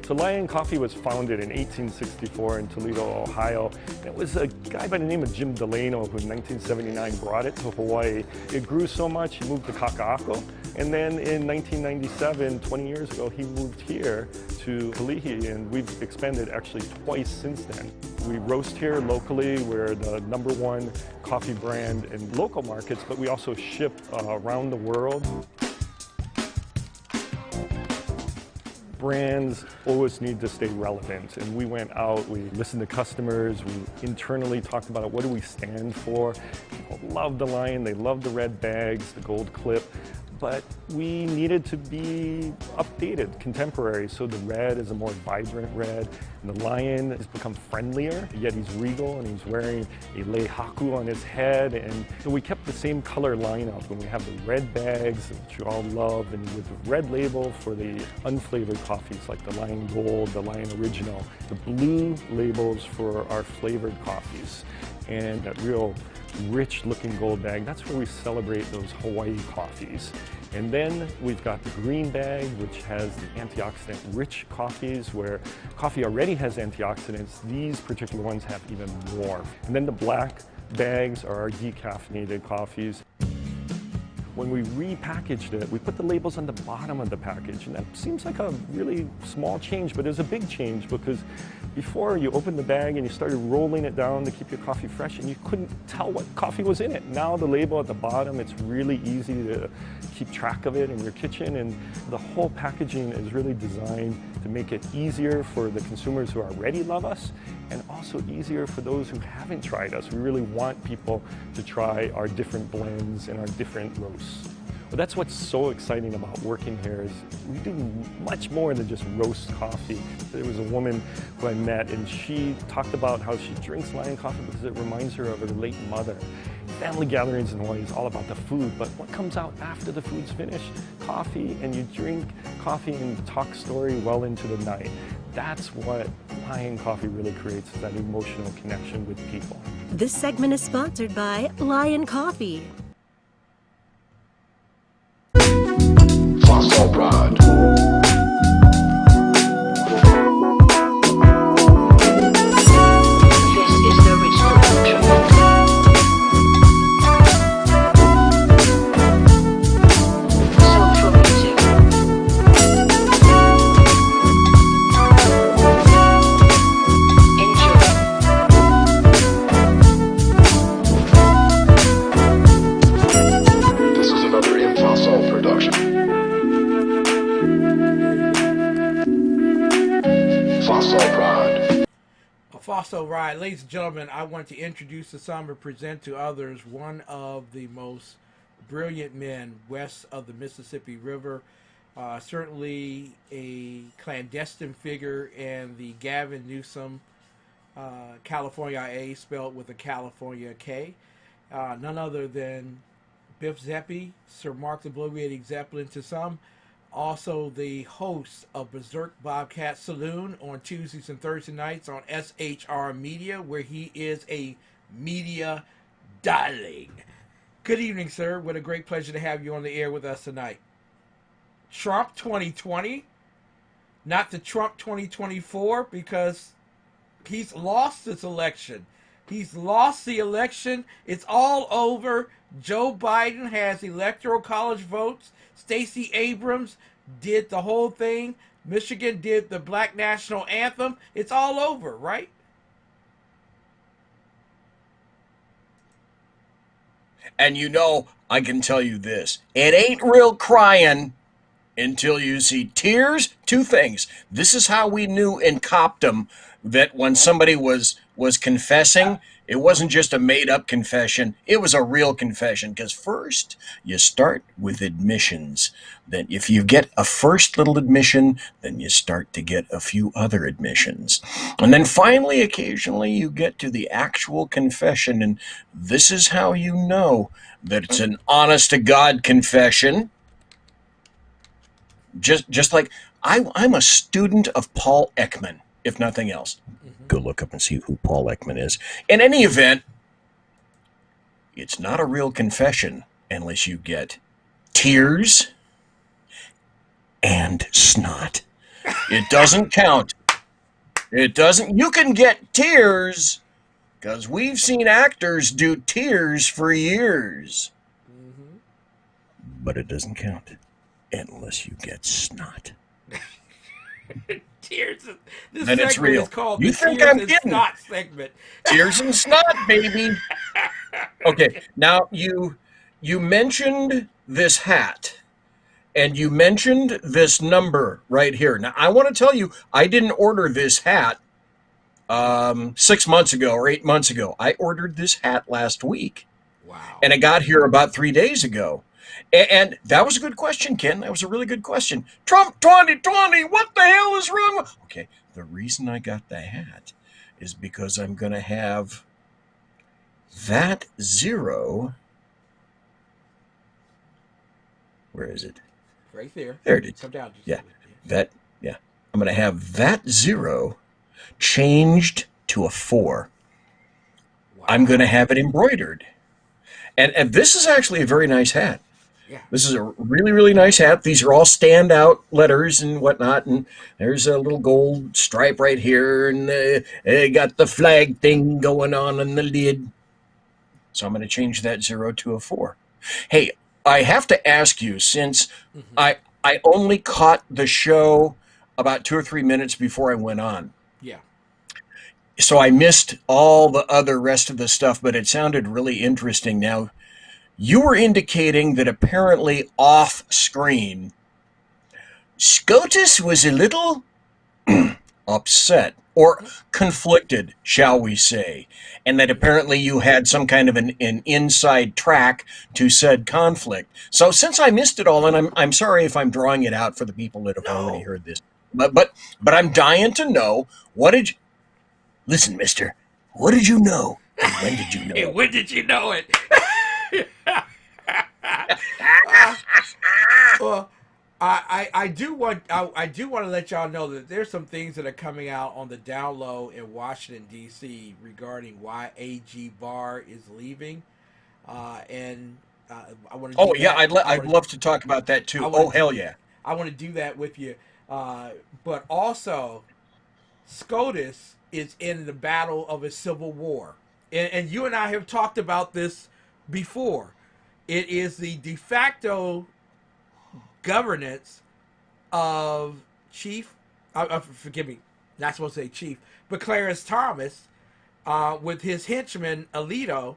So Lion Coffee was founded in 1864 in Toledo, Ohio. It was a guy by the name of Jim Delano who in 1979 brought it to Hawaii. It grew so much he moved to Kaka'ako. And then in 1997, 20 years ago, he moved here to Kalihi, and we've expanded actually twice since then. We roast here locally. We're the #1 coffee brand in local markets, but we also ship around the world. Brands always need to stay relevant, and we went out, we listened to customers, we internally talked about what do we stand for. People love the Lion, they love the red bags, the gold clip, but we needed to be updated, contemporary, so the red is a more vibrant red, and the Lion has become friendlier, yet he's regal, and he's wearing a lei haku on his head, and so we kept the same color lineup, and we have the red bags, which you all love, and with the red label for the unflavored coffees, like the Lion Gold, the Lion Original, the blue labels for our flavored coffees, and that real rich looking gold bag, that's where we celebrate those Hawaii coffees. And then we've got the green bag, which has the antioxidant rich coffees, where coffee already has antioxidants. These particular ones have even more. And then the black bags are our decaffeinated coffees. When we repackaged it, we put the labels on the bottom of the package, and that seems like a really small change, but it's a big change because before you opened the bag and you started rolling it down to keep your coffee fresh and you couldn't tell what coffee was in it. Now the label at the bottom, it's really easy to keep track of it in your kitchen, and the whole packaging is really designed to make it easier for the consumers who already love us and also easier for those who haven't tried us. We really want people to try our different blends and our different roasts. But that's what's so exciting about working here is we do much more than just roast coffee. There was a woman who I met, and she talked about how she drinks Lion Coffee because it reminds her of her late mother. Family gatherings in Hawaii is all about the food, but what comes out after the food's finished? Coffee, and you drink coffee and talk story well into the night. That's what Lion Coffee really creates, is that emotional connection with people. This segment is sponsored by Lion Coffee. Fossil Pride. Fossil Ride. Ladies and gentlemen, I want to introduce to some and present to others one of the most brilliant men west of the Mississippi River. Certainly a clandestine figure in the Gavin Newsom California IA, spelled with a California K. None other than Biff Zeppe, Sir Mark the Bloviating Zeppelin to some. Also the host of Berserk, Bobcat, Saloon on Tuesdays and Thursday nights on SHR Media, where he is a media darling. Good evening, sir. What a great pleasure to have you on the air with us tonight. Trump 2020, not the Trump 2024, because he's lost this election. He's lost the election. It's all over. Joe Biden has electoral college votes. Stacey Abrams did the whole thing. Michigan did the Black National Anthem. It's all over, right? And you know, I can tell you this. It ain't real crying until you see tears. Two things. This is how we knew in Coptum that when somebody was confessing, it wasn't just a made-up confession. It was a real confession. Because first, you start with admissions. Then if you get a first little admission, then you start to get a few other admissions. And then finally, occasionally, you get to the actual confession. And this is how you know that it's an honest-to-God confession. Just like I'm a student of Paul Ekman, if nothing else. Go look up and see who Paul Ekman is. In any event, it's not a real confession unless you get tears and snot. It doesn't count. It doesn't. You can get tears because we've seen actors do tears for years. But it doesn't count unless you get snot. Tears. This then it's real. Is called you the think Tears I'm and kidding? Snot segment. Tears and snot, baby. Okay, now you mentioned this hat, and you mentioned this number right here. Now I want to tell you, I didn't order this hat 6 months ago or 8 months ago. I ordered this hat last week. Wow. And it got here about 3 days ago. And that was a good question, Ken. That was a really good question. Trump 2020, what the hell is wrong? Okay, the reason I got the hat is because I'm going to have that zero. Where is it? Right there. There it is. Come down. Yeah, that. Yeah, I'm going to have that zero changed to a 4. Wow. I'm going to have it embroidered. And this is actually a very nice hat. Yeah. This is a really, really nice hat. These are all standout letters and whatnot. And there's a little gold stripe right here. And they got the flag thing going on the lid. So I'm going to change that 0 to a 4. Hey, I have to ask you, since I only caught the show about 2 or 3 minutes before I went on. Yeah. So I missed all the other rest of the stuff, but it sounded really interesting. Now, you were indicating that apparently off-screen, SCOTUS was a little upset or conflicted, shall we say, and that apparently you had some kind of an inside track to said conflict. So since I missed it all, and I'm sorry if I'm drawing it out for the people that have already heard this, but I'm dying to know, what did you... Listen, mister, what did you know? And when did you know it? When did you know it? Well, I do want to let y'all know that there's some things that are coming out on the down low in Washington D.C. regarding why AG Barr is leaving, and I want to. Oh yeah, I'd love to talk about that too. Oh hell yeah! I want to do that with you. But also, SCOTUS is in the battle of a civil war. And you and I have talked about this before. It is the de facto governance of forgive me, not supposed to say Chief, but Clarence Thomas with his henchman Alito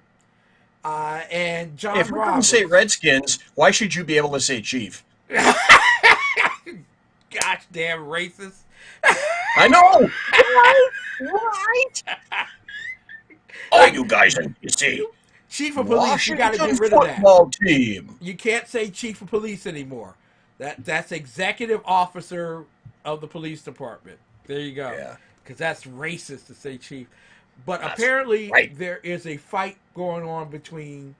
and John If we couldn't Roberts. say Redskins, why should you be able to say Chief? Gosh damn racist. I know. Right. Oh, you guys, you see. Chief of police, you got to get Washington rid of that. football team. You can't say chief of police anymore. That's executive officer of the police department. There you go. Yeah. Because that's racist to say chief. But That's apparently right. there is a fight going on between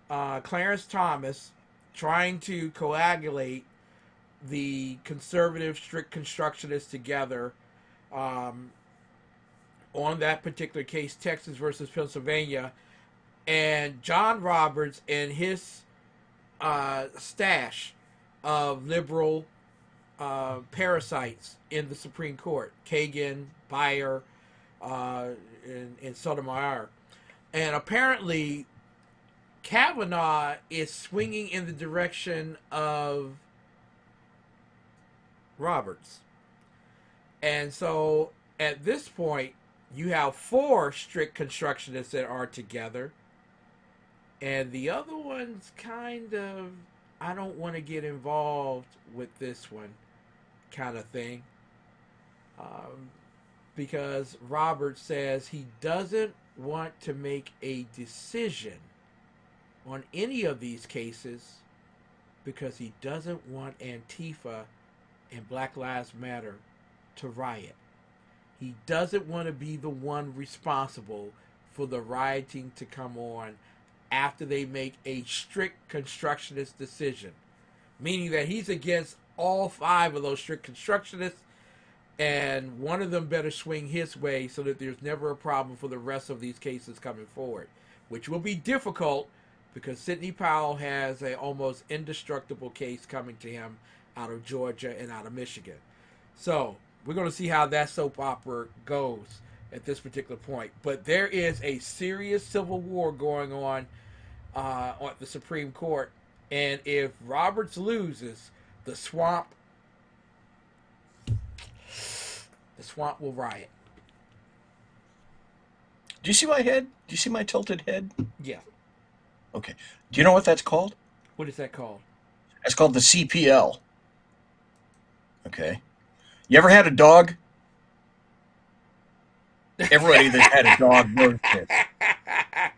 Clarence Thomas trying to coagulate the conservative strict constructionists together on that particular case, Texas versus Pennsylvania, and John Roberts and his stash of liberal parasites in the Supreme Court, Kagan, Barr, and Sotomayor. And apparently Kavanaugh is swinging in the direction of Roberts. And so at this point, you have 4 strict constructionists that are together. And the other one's kind of, I don't want to get involved with this one kind of thing. Because Roberts says he doesn't want to make a decision on any of these cases because he doesn't want Antifa and Black Lives Matter to riot. He doesn't want to be the one responsible for the rioting to come on after they make a strict constructionist decision, meaning that he's against all 5 of those strict constructionists, and one of them better swing his way so that there's never a problem for the rest of these cases coming forward, which will be difficult because Sidney Powell has an almost indestructible case coming to him out of Georgia and out of Michigan. So we're going to see how that soap opera goes at this particular point. But there is a serious civil war going on at the Supreme Court. And if Roberts loses, the swamp will riot. Do you see my head? Do you see my tilted head? Yeah. Okay. Do you know what that's called? What is that called? That's called the CPL. Okay. You ever had a dog? Everybody that had a dog knows this.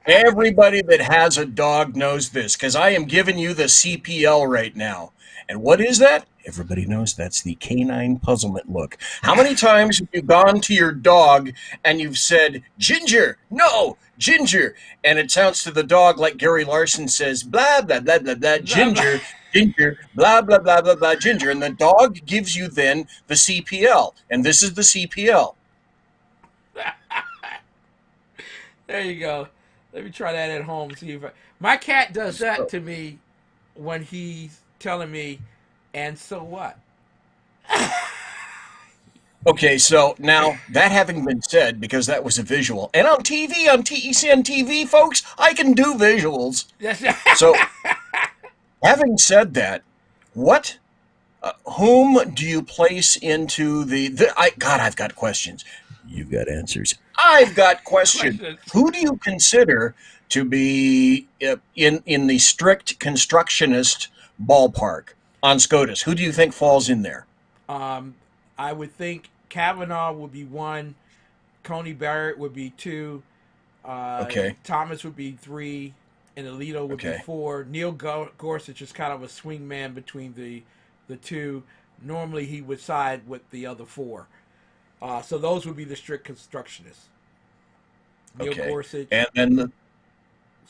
Everybody that has a dog knows this, because I am giving you the CPL right now. And what is that? Everybody knows that's the canine puzzlement look. How many times have you gone to your dog and you've said, Ginger, no, Ginger, and it sounds to the dog like Gary Larson says, blah, blah, blah, blah, blah, Ginger, Ginger, blah, blah, blah, blah, blah, Ginger, and the dog gives you then the CPL, and this is the CPL. There you go. Let me try that at home. See if my cat does that to me when he's telling me, and so what? Okay, so now that having been said, because that was a visual, and on TV, on TECN TV, folks, I can do visuals. So, having said that, what, whom do you place into God, I've got questions. You've got answers. I've got questions. Who do you consider to be in the strict constructionist ballpark on SCOTUS? Who do you think falls in there? I would think Kavanaugh would be 1, Coney Barrett would be 2, okay. Thomas would be 3, and Alito would be 4. Neil Gorsuch is kind of a swing man between the 2. Normally he would side with the other 4. So those would be the strict constructionists. Neil Gorsuch. And then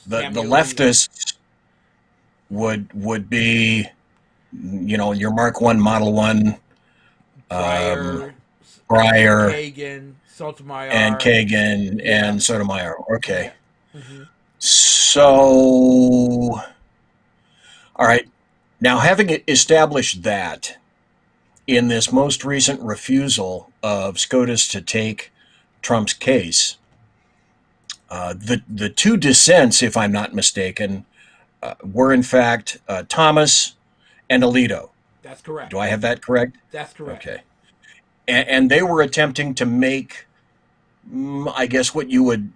the leftists would be, you know, your Mark 1, Model 1, Breyer, Kagan, Sotomayor. And Kagan and Sotomayor. Okay. Mm-hmm. So, all right. Now, having established that, in this most recent refusal of SCOTUS to take Trump's case, the two dissents, if I'm not mistaken, were in fact Thomas and Alito. That's correct. Do I have that correct? That's correct. Okay. And they were attempting to make, I guess, what you would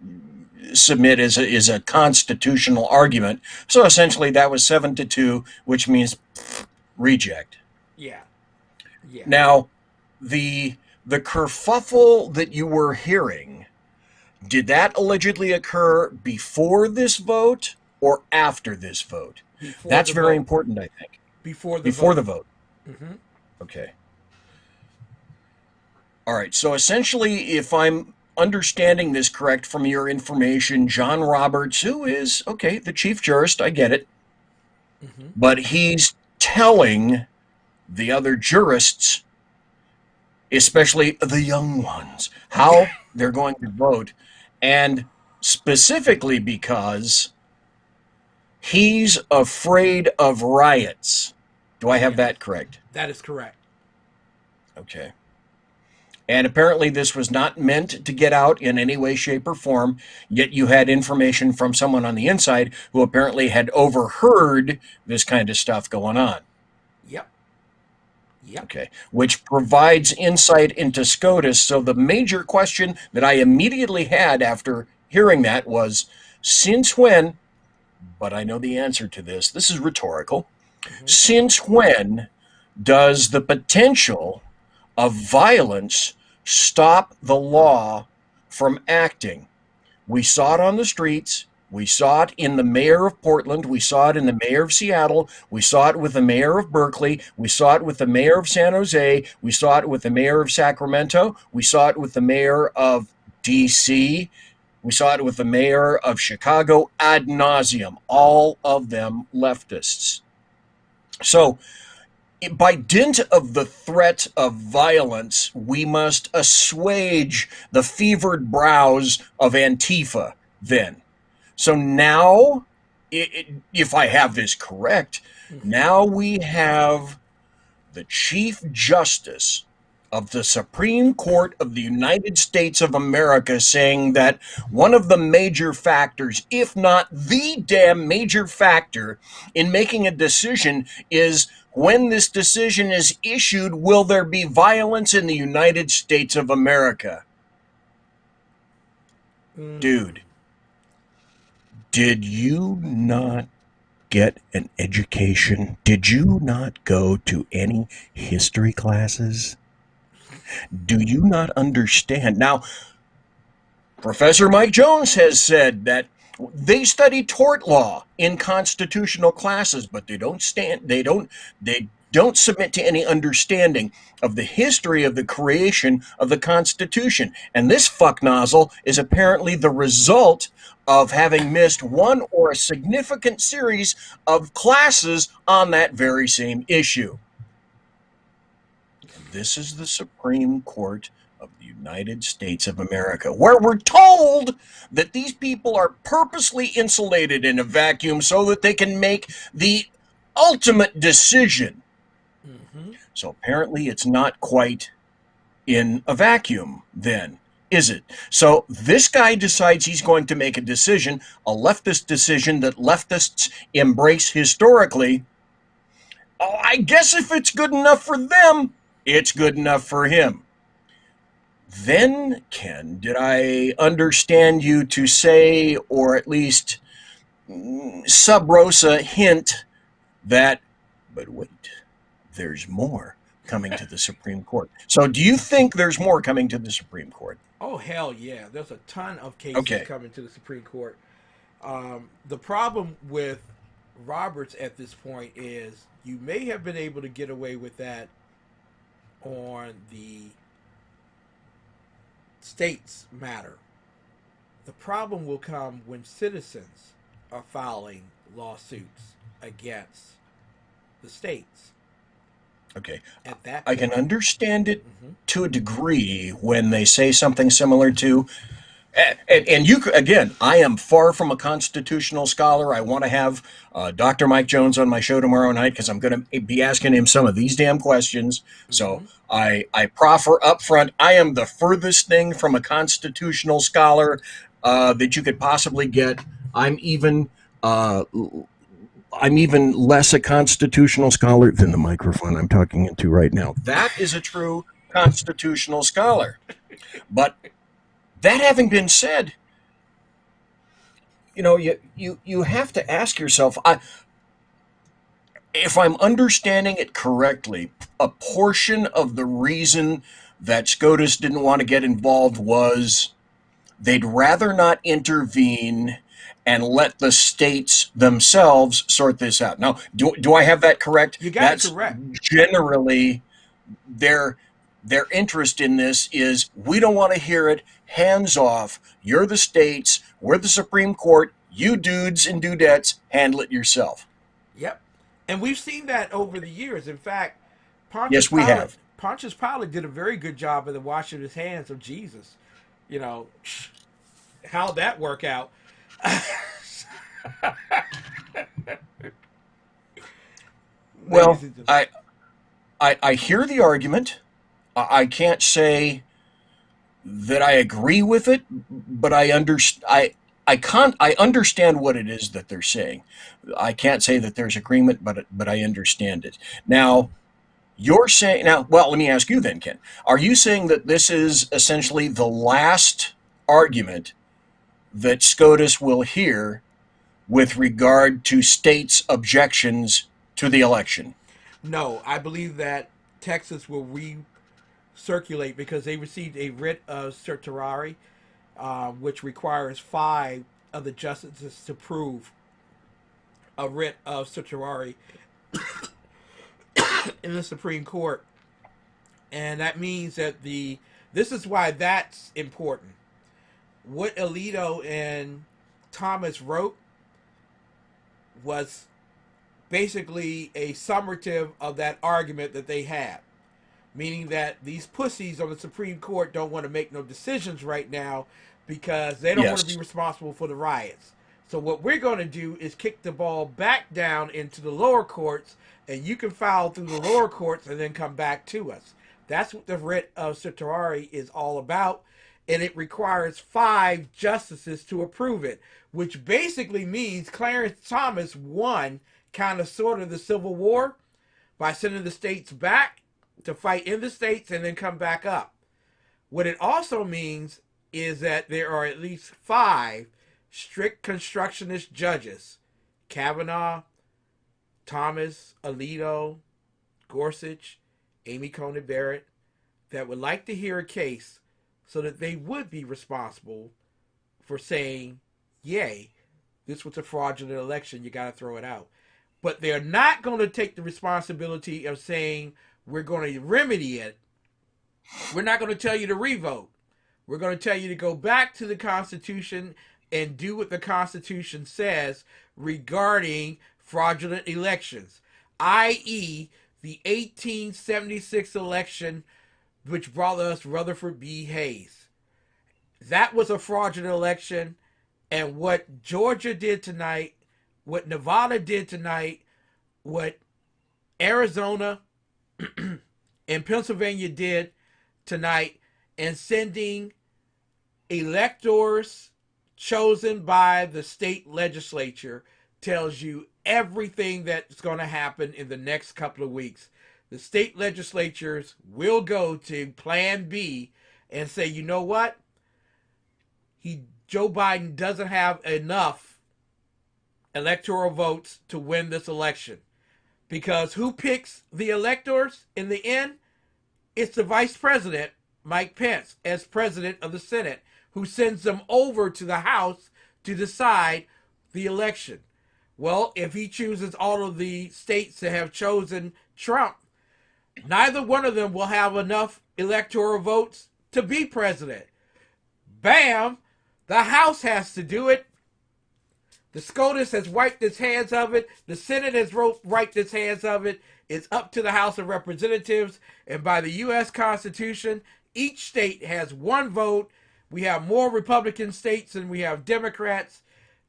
submit is a constitutional argument. So essentially that was 7-2, which means reject. Yeah. Yeah. Now, the kerfuffle that you were hearing, did that allegedly occur before this vote or after this vote? That's very important, I think. Before the vote. Mm-hmm. Okay. All right. So essentially, if I'm understanding this correct from your information, John Roberts, who is, okay, the chief jurist, I get it, but he's telling the other jurists, especially the young ones, how they're going to vote, and specifically because he's afraid of riots. Do I have that correct? That is correct. Okay. And apparently this was not meant to get out in any way, shape, or form, yet you had information from someone on the inside who apparently had overheard this kind of stuff going on. Yep. Yep. Okay. Which provides insight into SCOTUS. So the major question that I immediately had after hearing that was, since when, but I know the answer to this, this is rhetorical, since when does the potential of violence stop the law from acting? We saw it on the streets. We saw it in the mayor of Portland. We saw it in the mayor of Seattle. We saw it with the mayor of Berkeley. We saw it with the mayor of San Jose. We saw it with the mayor of Sacramento. We saw it with the mayor of D.C. We saw it with the mayor of Chicago ad nauseum, all of them leftists. So, by dint of the threat of violence, we must assuage the fevered brows of Antifa then. So now, if I have this correct, now we have the Chief Justice of the Supreme Court of the United States of America saying that one of the major factors, if not the damn major factor in making a decision is when this decision is issued, will there be violence in the United States of America? Dude, did you not get an education? Did you not go to any history classes? Do you not understand? Now, Professor Mike Jones has said that they study tort law in constitutional classes, but they don't submit to any understanding of the history of the creation of the Constitution. And this fuck nozzle is apparently the result of having missed one or a significant series of classes on that very same issue. And this is the Supreme Court of the United States of America, where we're told that these people are purposely insulated in a vacuum so that they can make the ultimate decision. So apparently it's not quite in a vacuum then, is it? So this guy decides he's going to make a decision, a leftist decision that leftists embrace historically. Oh, I guess if it's good enough for them, it's good enough for him. Then, Ken, did I understand you to say, or at least sub rosa hint, that, but wait, there's more coming to the Supreme Court? So do you think there's more coming to the Supreme Court? Oh, hell yeah. There's a ton of cases coming to the Supreme Court. The problem with Roberts at this point is you may have been able to get away with that on the states matter. The problem will come when citizens are filing lawsuits against the states. Okay. At that I can understand it to a degree when they say something similar to, And you, again, I am far from a constitutional scholar. I want to have Dr. Mike Jones on my show tomorrow night because I'm going to be asking him some of these damn questions. So I proffer up front, I am the furthest thing from a constitutional scholar that you could possibly get. I'm even less a constitutional scholar than the microphone I'm talking into right now. That is a true constitutional scholar. But that having been said, you know, you have to ask yourself, if I'm understanding it correctly, a portion of the reason that SCOTUS didn't want to get involved was they'd rather not intervene and let the states themselves sort this out. Now, do I have that correct? You got it correct. Generally their interest in this is, we don't want to hear it, hands off, you're the states, we're the Supreme Court, you dudes and dudettes, handle it yourself. Yep. And we've seen that over the years. In fact, Yes, we have. Pontius Pilate did a very good job of the washing his hands of Jesus. You know, how'd that work out? Well, I hear the argument. I can't say that I agree with it, but I understand what it is that they're saying. I can't say that there's agreement, but I understand it. Now, you're saying well, let me ask you then, Ken. Are you saying that this is essentially the last argument that SCOTUS will hear with regard to states' objections to the election? No, I believe that Texas will recirculate because they received a writ of certiorari, which requires 5 of the justices to prove a writ of certiorari in the Supreme Court. And that means that this is why that's important. What Alito and Thomas wrote was basically a summative of that argument that they had, meaning that these pussies on the Supreme Court don't want to make no decisions right now because they don't want to be responsible for the riots. So what we're going to do is kick the ball back down into the lower courts, and you can file through the lower courts and then come back to us. That's what the writ of certiorari is all about, and it requires 5 justices to approve it, which basically means Clarence Thomas won kind of sort of the Civil War by sending the states back to fight in the states and then come back up. What it also means is that there are at least 5 strict constructionist judges, Kavanaugh, Thomas, Alito, Gorsuch, Amy Coney Barrett, that would like to hear a case so that they would be responsible for saying, yay, this was a fraudulent election, you got to throw it out. But they're not going to take the responsibility of saying, we're going to remedy it. We're not going to tell you to revote. We're going to tell you to go back to the Constitution and do what the Constitution says regarding fraudulent elections, i.e., the 1876 election, which brought us Rutherford B. Hayes. That was a fraudulent election, and what Georgia did tonight, what Nevada did tonight, what Arizona and Pennsylvania did tonight, and sending electors chosen by the state legislature tells you everything that's going to happen in the next couple of weeks. The state legislatures will go to Plan B and say, you know what? Joe Biden doesn't have enough electoral votes to win this election. Because who picks the electors in the end? It's the Vice President, Mike Pence, as President of the Senate, who sends them over to the House to decide the election. Well, if he chooses all of the states that have chosen Trump, neither one of them will have enough electoral votes to be president. Bam! The House has to do it. The SCOTUS has wiped its hands of it. The Senate has wiped its hands of it. It's up to the House of Representatives. And by the U.S. Constitution, each state has 1 vote We have more Republican states than we have Democrats.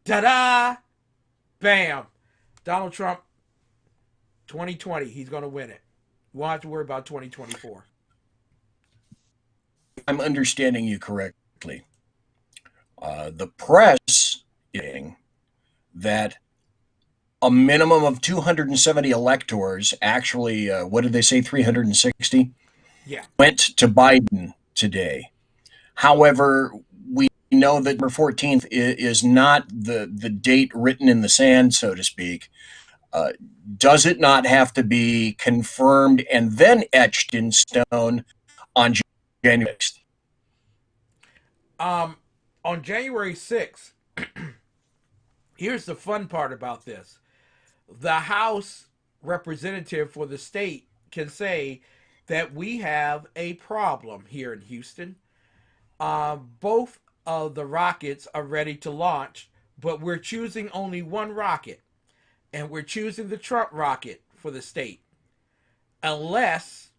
Ta-da! Bam! Donald Trump, 2020, he's going to win it. We won't have to worry about 2024. I'm understanding you correctly. The press is saying that a minimum of 270 electors, actually, what did they say, 360? Yeah. Went to Biden today. However, we know that November 14th is not the date written in the sand, so to speak. Does it not have to be confirmed and then etched in stone on January 6th? On January 6th, here's the fun part about this. The House representative for the state can say that we have a problem here in Houston. Both of the rockets are ready to launch, but we're choosing only one rocket, and we're choosing the Trump rocket for the state, unless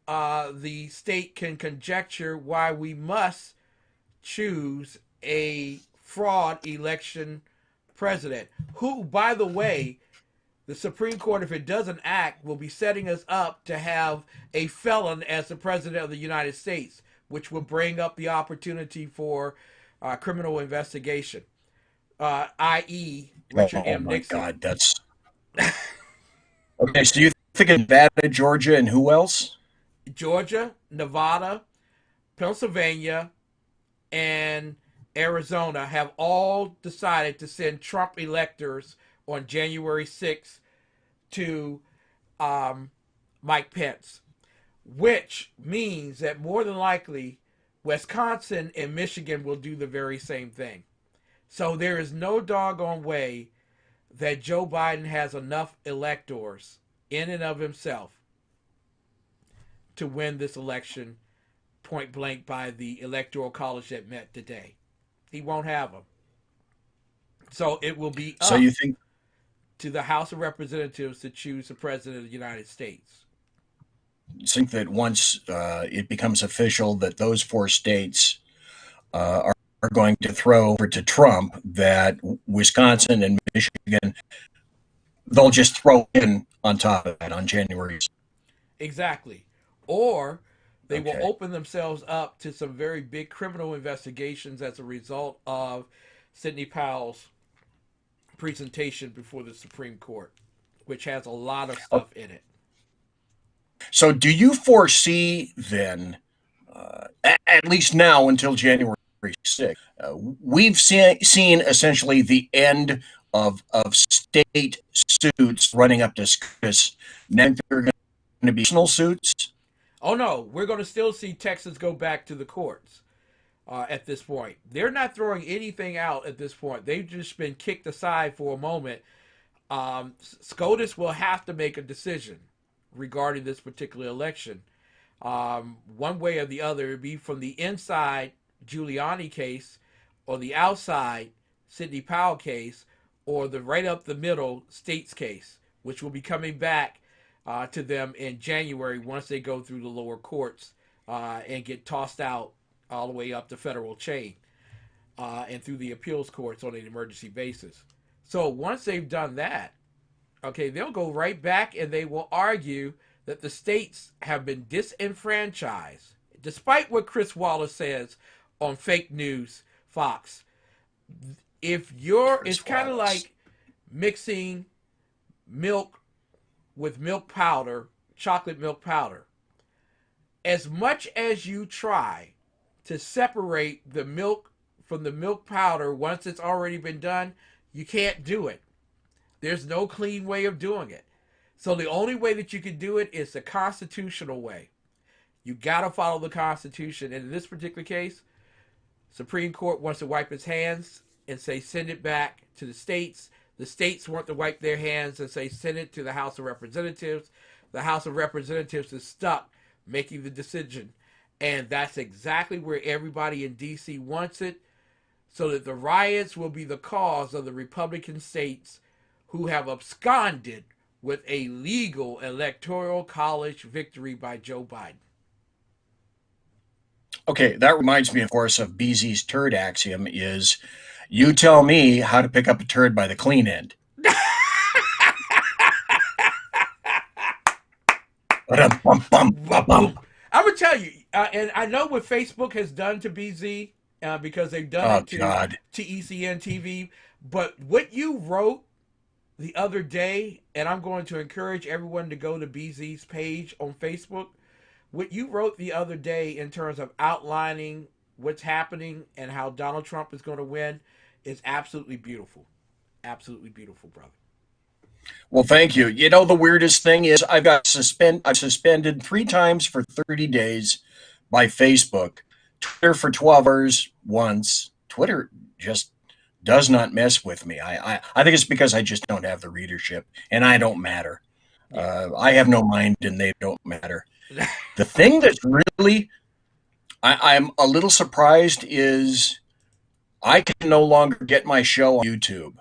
the state can conjecture why we must choose a fraud election president, who, by the way, the Supreme Court, if it doesn't act, will be setting us up to have a felon as the president of the United States, which will bring up the opportunity for criminal investigation, i.e. Richard M. Nixon. Oh my God, that's... Okay, so you think of Nevada, Georgia, and who else? Georgia, Nevada, Pennsylvania, and Arizona have all decided to send Trump electors on January 6th to Mike Pence, which means that more than likely Wisconsin and Michigan will do the very same thing. So there is no doggone way that Joe Biden has enough electors in and of himself to win this election point blank by the Electoral College that met today. He won't have them. So it will be up to the House of Representatives to choose the President of the United States. You think that once it becomes official that those four states are going to throw over to Trump, that Wisconsin and Michigan, they'll just throw in on top of that on January? Exactly. Or they will open themselves up to some very big criminal investigations as a result of Sidney Powell's presentation before the Supreme Court, which has a lot of stuff in it. So do you foresee then, at least now until January 6th, we've seen essentially the end of state suits running up to Texas. Now there are going to be personal suits? Oh, no. We're going to still see Texas go back to the courts at this point. They're not throwing anything out at this point. They've just been kicked aside for a moment. SCOTUS will have to make a decision regarding this particular election. One way or the other, it would be from the inside Giuliani case or the outside Sidney Powell case or the right up the middle states case, which will be coming back to them in January once they go through the lower courts and get tossed out all the way up the federal chain and through the appeals courts on an emergency basis. So once they've done that, okay, they'll go right back and they will argue that the states have been disenfranchised, despite what Chris Wallace says on Fake News Fox. It's kind of like mixing milk with milk powder, chocolate milk powder. As much as you try to separate the milk from the milk powder once it's already been done, you can't do it. There's no clean way of doing it. So the only way that you can do it is the constitutional way. You got to follow the Constitution. And in this particular case, Supreme Court wants to wipe its hands and say send it back to the states. The states want to wipe their hands and say send it to the House of Representatives. The House of Representatives is stuck making the decision. And that's exactly where everybody in D.C. wants it, so that the riots will be the cause of the Republican states who have absconded with a legal electoral college victory by Joe Biden. Okay, that reminds me, of course, of BZ's turd axiom is you tell me how to pick up a turd by the clean end. I'm gonna tell you, and I know what Facebook has done to BZ because they've done it to TECN TV. But what you wrote the other day, and I'm going to encourage everyone to go to BZ's page on Facebook. What you wrote the other day in terms of outlining what's happening and how Donald Trump is going to win is absolutely beautiful. Absolutely beautiful, brother. Well, thank you. You know, the weirdest thing is I've suspended 3 times for 30 days by Facebook, Twitter for 12 hours once. Twitter just does not mess with me. I think it's because I just don't have the readership, and I don't matter. I have no mind, and they don't matter. The thing that's really I'm a little surprised is I can no longer get my show on YouTube.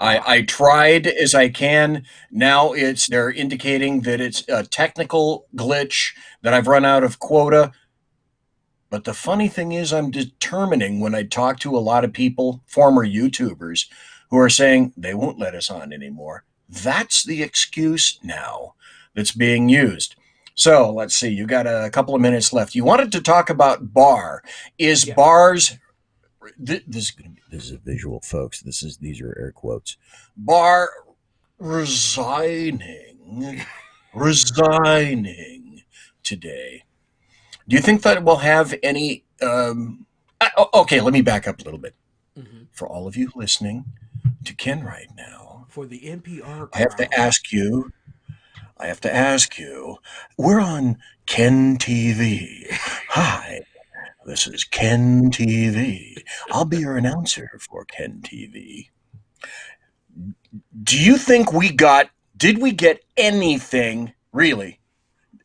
I tried as I can. Now they're indicating that it's a technical glitch, that I've run out of quota. But the funny thing is I'm determining when I talk to a lot of people, former YouTubers, who are saying they won't let us on anymore. That's the excuse now that's being used. So let's see, you got a couple of minutes left. You wanted to talk about Barr. Is Barr's this is a visual, folks. These are air quotes. Barr resigning today. Do you think that it will have any? Okay, let me back up a little bit. For all of you listening to Ken right now, for the NPR, I have to ask you. We're on Ken TV. Hi. This is Ken TV. I'll be your announcer for Ken TV. Do you think did we get anything, really,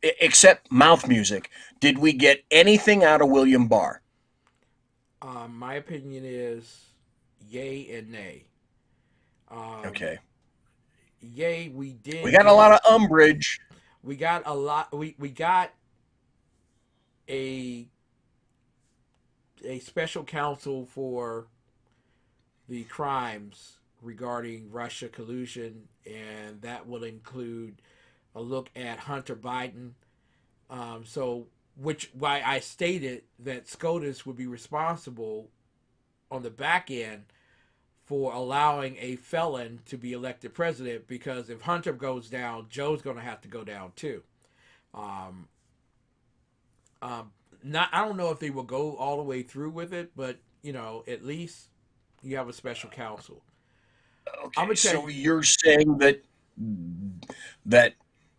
except mouth music? Did we get anything out of William Barr? My opinion is yay and nay. Okay. Yay, we did. We got a lot of umbrage. We got a lot. We got a special counsel for the crimes regarding Russia collusion, and that will include a look at Hunter Biden. Why I stated that SCOTUS would be responsible on the back end for allowing a felon to be elected president, because if Hunter goes down, Joe's going to have to go down too. I don't know if they will go all the way through with it, but at least you have a special counsel. Okay, so you're saying that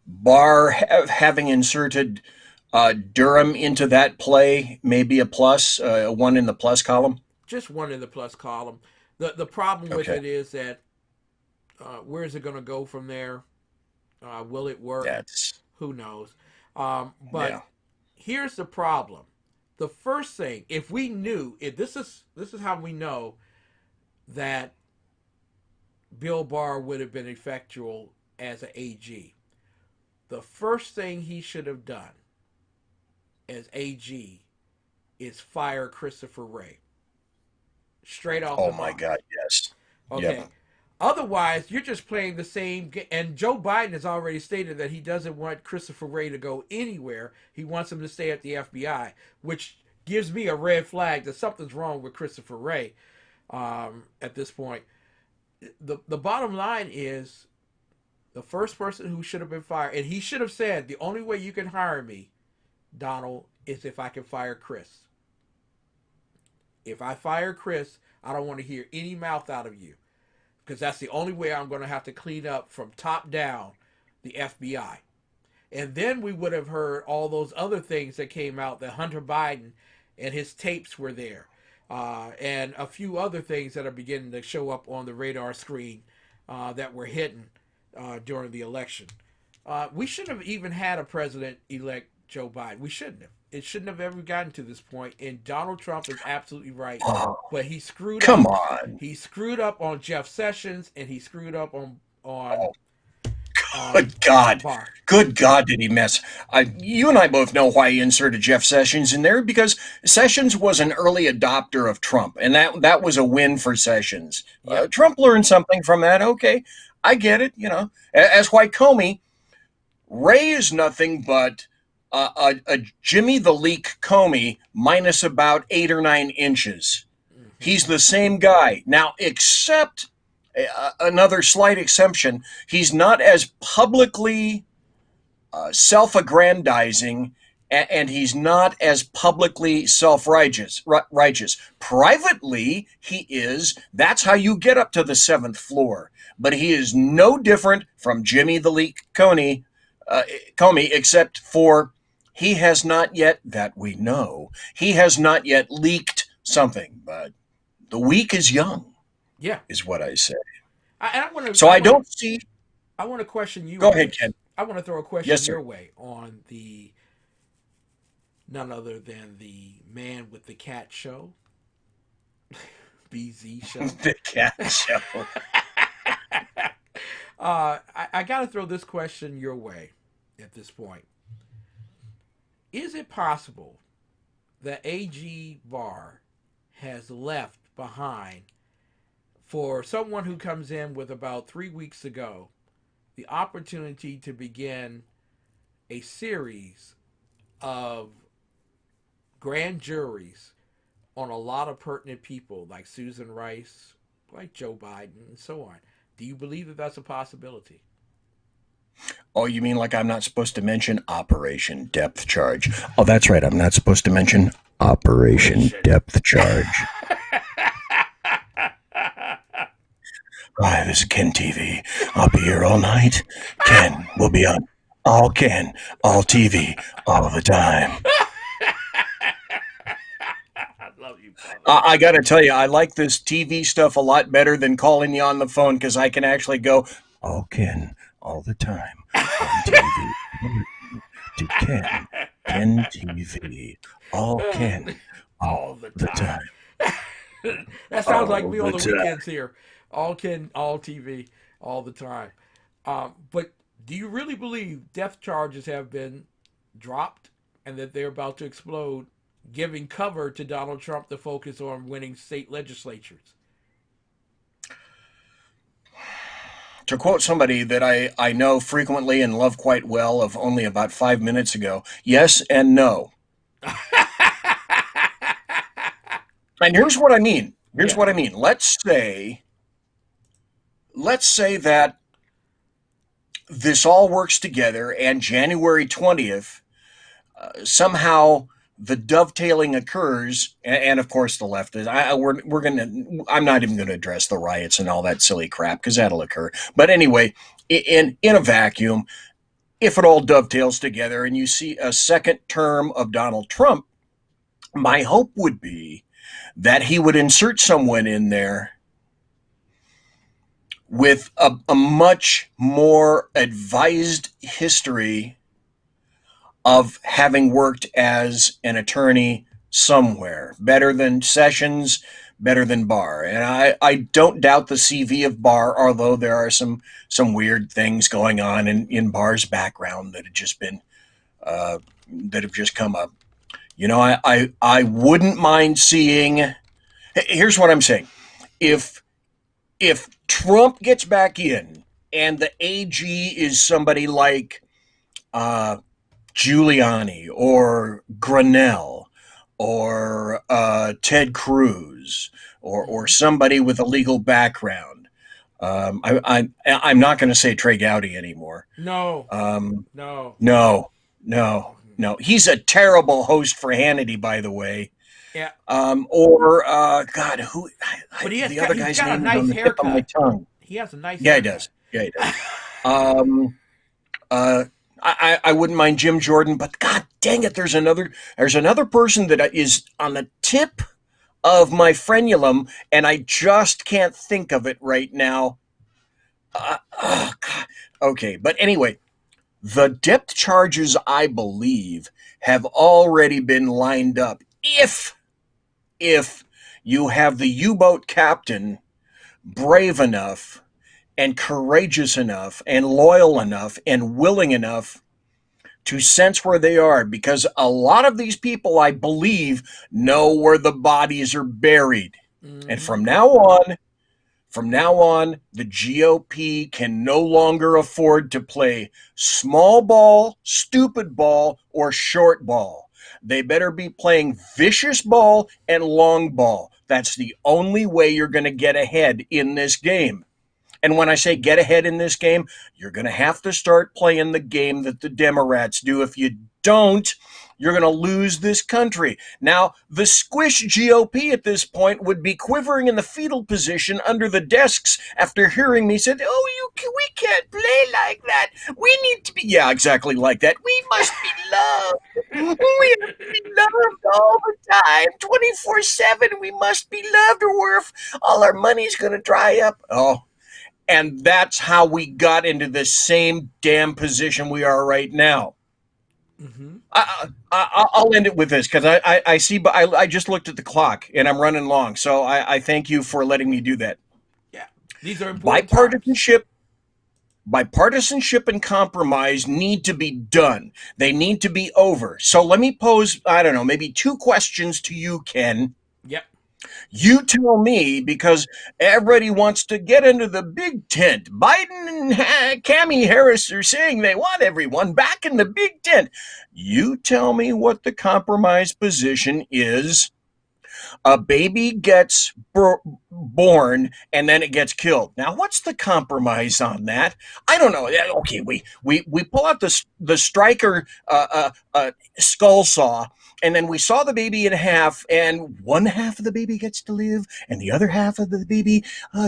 Barr having inserted Durham into that play may be a plus, one in the plus column? Just one in the plus column. The problem with it is that where is it going to go from there? Will it work? Who knows? But here's the problem. The first thing, if we knew, this is how we know that Bill Barr would have been effectual as an AG. The first thing he should have done as AG is fire Christopher Wray. Straight off the my God, yes. Okay. Yep. Otherwise, you're just playing the same game. And Joe Biden has already stated that he doesn't want Christopher Wray to go anywhere. He wants him to stay at the FBI, which gives me a red flag that something's wrong with Christopher Wray at this point. The bottom line is the first person who should have been fired, and he should have said, the only way you can hire me, Donald, is if I can fire Chris. If I fire Chris, I don't want to hear any mouth out of you, because that's the only way I'm going to have to clean up from top down the FBI. And then we would have heard all those other things that came out, that Hunter Biden and his tapes were there, and a few other things that are beginning to show up on the radar screen that were hidden during the election. We shouldn't have even had a president-elect Joe Biden. We shouldn't have. It shouldn't have ever gotten to this point. And Donald Trump is absolutely right. But he screwed up. Come on. He screwed up on Jeff Sessions, and he screwed up on Good God. Barr. Good God, did he mess? You and I both know why he inserted Jeff Sessions in there, because Sessions was an early adopter of Trump, and that was a win for Sessions. Trump learned something from that. Okay, I get it. As White Comey, Ray is nothing but a Jimmy the Leak Comey minus about 8 or 9 inches. He's the same guy. Now, except another slight exception, he's not as publicly self-aggrandizing, and he's not as publicly self-righteous. Privately, he is. That's how you get up to the 7th floor. But he is no different from Jimmy the Leak Comey, except for he has not yet, that we know, he has not yet leaked something. But the weak is young. Yeah, is what I say. I want to question you. Go ahead, Ken. I want to throw a question your way on the none other than the Man with the Cat show, BZ show. The Cat show. I got to throw this question your way at this point. Is it possible that A.G. Barr has left behind, for someone who comes in with about 3 weeks ago, the opportunity to begin a series of grand juries on a lot of pertinent people like Susan Rice, like Joe Biden, and so on? Do you believe that that's a possibility? Oh, you mean like I'm not supposed to mention Operation Depth Charge? Oh, that's right. I'm not supposed to mention Operation Depth Charge. Hi, this is Ken TV. I'll be here all night. Ken will be on all Ken, all TV, all the time. I love you, I got to tell you, I like this TV stuff a lot better than calling you on the phone, because I can actually go, all Ken, all the time, on TV. To Ken TV, all Ken, all the time. That sounds like me on the weekends here. All Ken, all TV, all the time. But do you really believe death charges have been dropped and that they're about to explode, giving cover to Donald Trump to focus on winning state legislatures? To quote somebody that I know frequently and love quite well of only about 5 minutes ago, yes and no. And here's what I mean. What I mean. Let's say that this all works together, and January 20th, somehow the dovetailing occurs, and of course the left is. I'm not even going to address the riots and all that silly crap, because that'll occur. But anyway, in a vacuum, if it all dovetails together and you see a second term of Donald Trump, my hope would be that he would insert someone in there with a much more advised history of having worked as an attorney somewhere. Better than Sessions, better than Barr. And I don't doubt the CV of Barr, although there are some weird things going on in Barr's background that have just been, that have just come up. I wouldn't mind seeing, here's what I'm saying. If Trump gets back in and the AG is somebody like Giuliani or Grenell or Ted Cruz or somebody with a legal background, I'm not going to say Trey Gowdy anymore. No. No. He's a terrible host for Hannity, by the way. Yeah. God, who? But he has the other guy's name nice is on the tip of my tongue. He has a nice. Yeah, haircut. he does. I wouldn't mind Jim Jordan, but God dang it, there's another person that is on the tip of my frenulum, and I just can't think of it right now. Okay, but anyway, the depth charges, I believe, have already been lined up. If you have the U-boat captain brave enough and courageous enough and loyal enough and willing enough to sense where they are, because a lot of these people, I believe, know where the bodies are buried. And from now on, the GOP can no longer afford to play small ball, stupid ball, or short ball. They better be playing vicious ball and long ball. That's the only way you're going to get ahead in this game. And when I say get ahead in this game, you're going to have to start playing the game that the Democrats do. If you don't, you're going to lose this country. Now, the squish GOP at this point would be quivering in the fetal position under the desks after hearing me say, "Oh, we can't play like that. We need to be," yeah, exactly like that. "We must be loved. We have to be loved all the time, 24/7. We must be loved, or all our money's going to dry up." Oh. And that's how we got into the same damn position we are right now. I'll end it with this, because I see, but I just looked at the clock and I'm running long. So I thank you for letting me do that. Yeah, these are important bipartisanship and compromise need to be done. They need to be over. So let me pose, I don't know, maybe 2 questions to you, Ken. Yep. You tell me, because everybody wants to get into the big tent. Biden and Kamala Harris are saying they want everyone back in the big tent. You tell me what the compromise position is. A baby gets born and then it gets killed. Now, what's the compromise on that? I don't know. Okay, we pull out the striker skull saw, and then we saw the baby in half, and one half of the baby gets to live, and the other half of the baby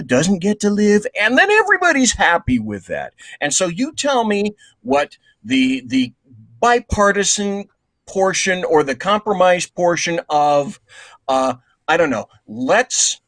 doesn't get to live, and then everybody's happy with that. And so you tell me what the bipartisan portion or the compromise portion of, I don't know, let's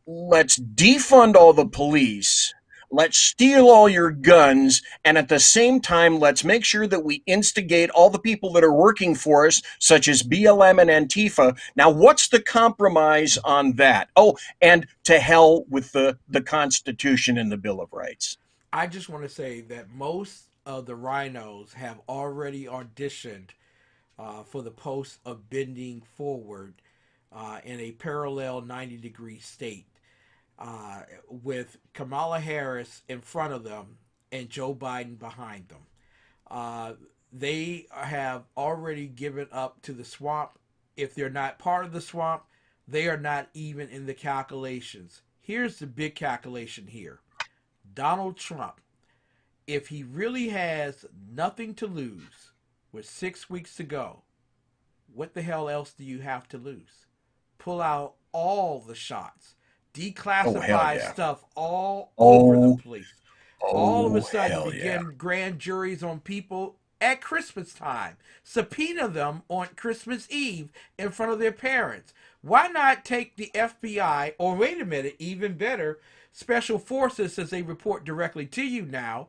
defund all the police. Let's steal all your guns, and at the same time, let's make sure that we instigate all the people that are working for us, such as BLM and Antifa. Now, what's the compromise on that? Oh, and to hell with the Constitution and the Bill of Rights. I just want to say that most of the rhinos have already auditioned for the post of bending forward in a parallel 90-degree state. With Kamala Harris in front of them and Joe Biden behind them. They have already given up to the swamp. If they're not part of the swamp, they are not even in the calculations. Here's the big calculation here. Donald Trump, if he really has nothing to lose with 6 weeks to go, what the hell else do you have to lose? Pull out all the shots. Declassify stuff all over the place. All of a sudden begin grand juries on people at Christmas time. Subpoena them on Christmas Eve in front of their parents. Why not take the FBI, or wait a minute, even better, special forces, since they report directly to you now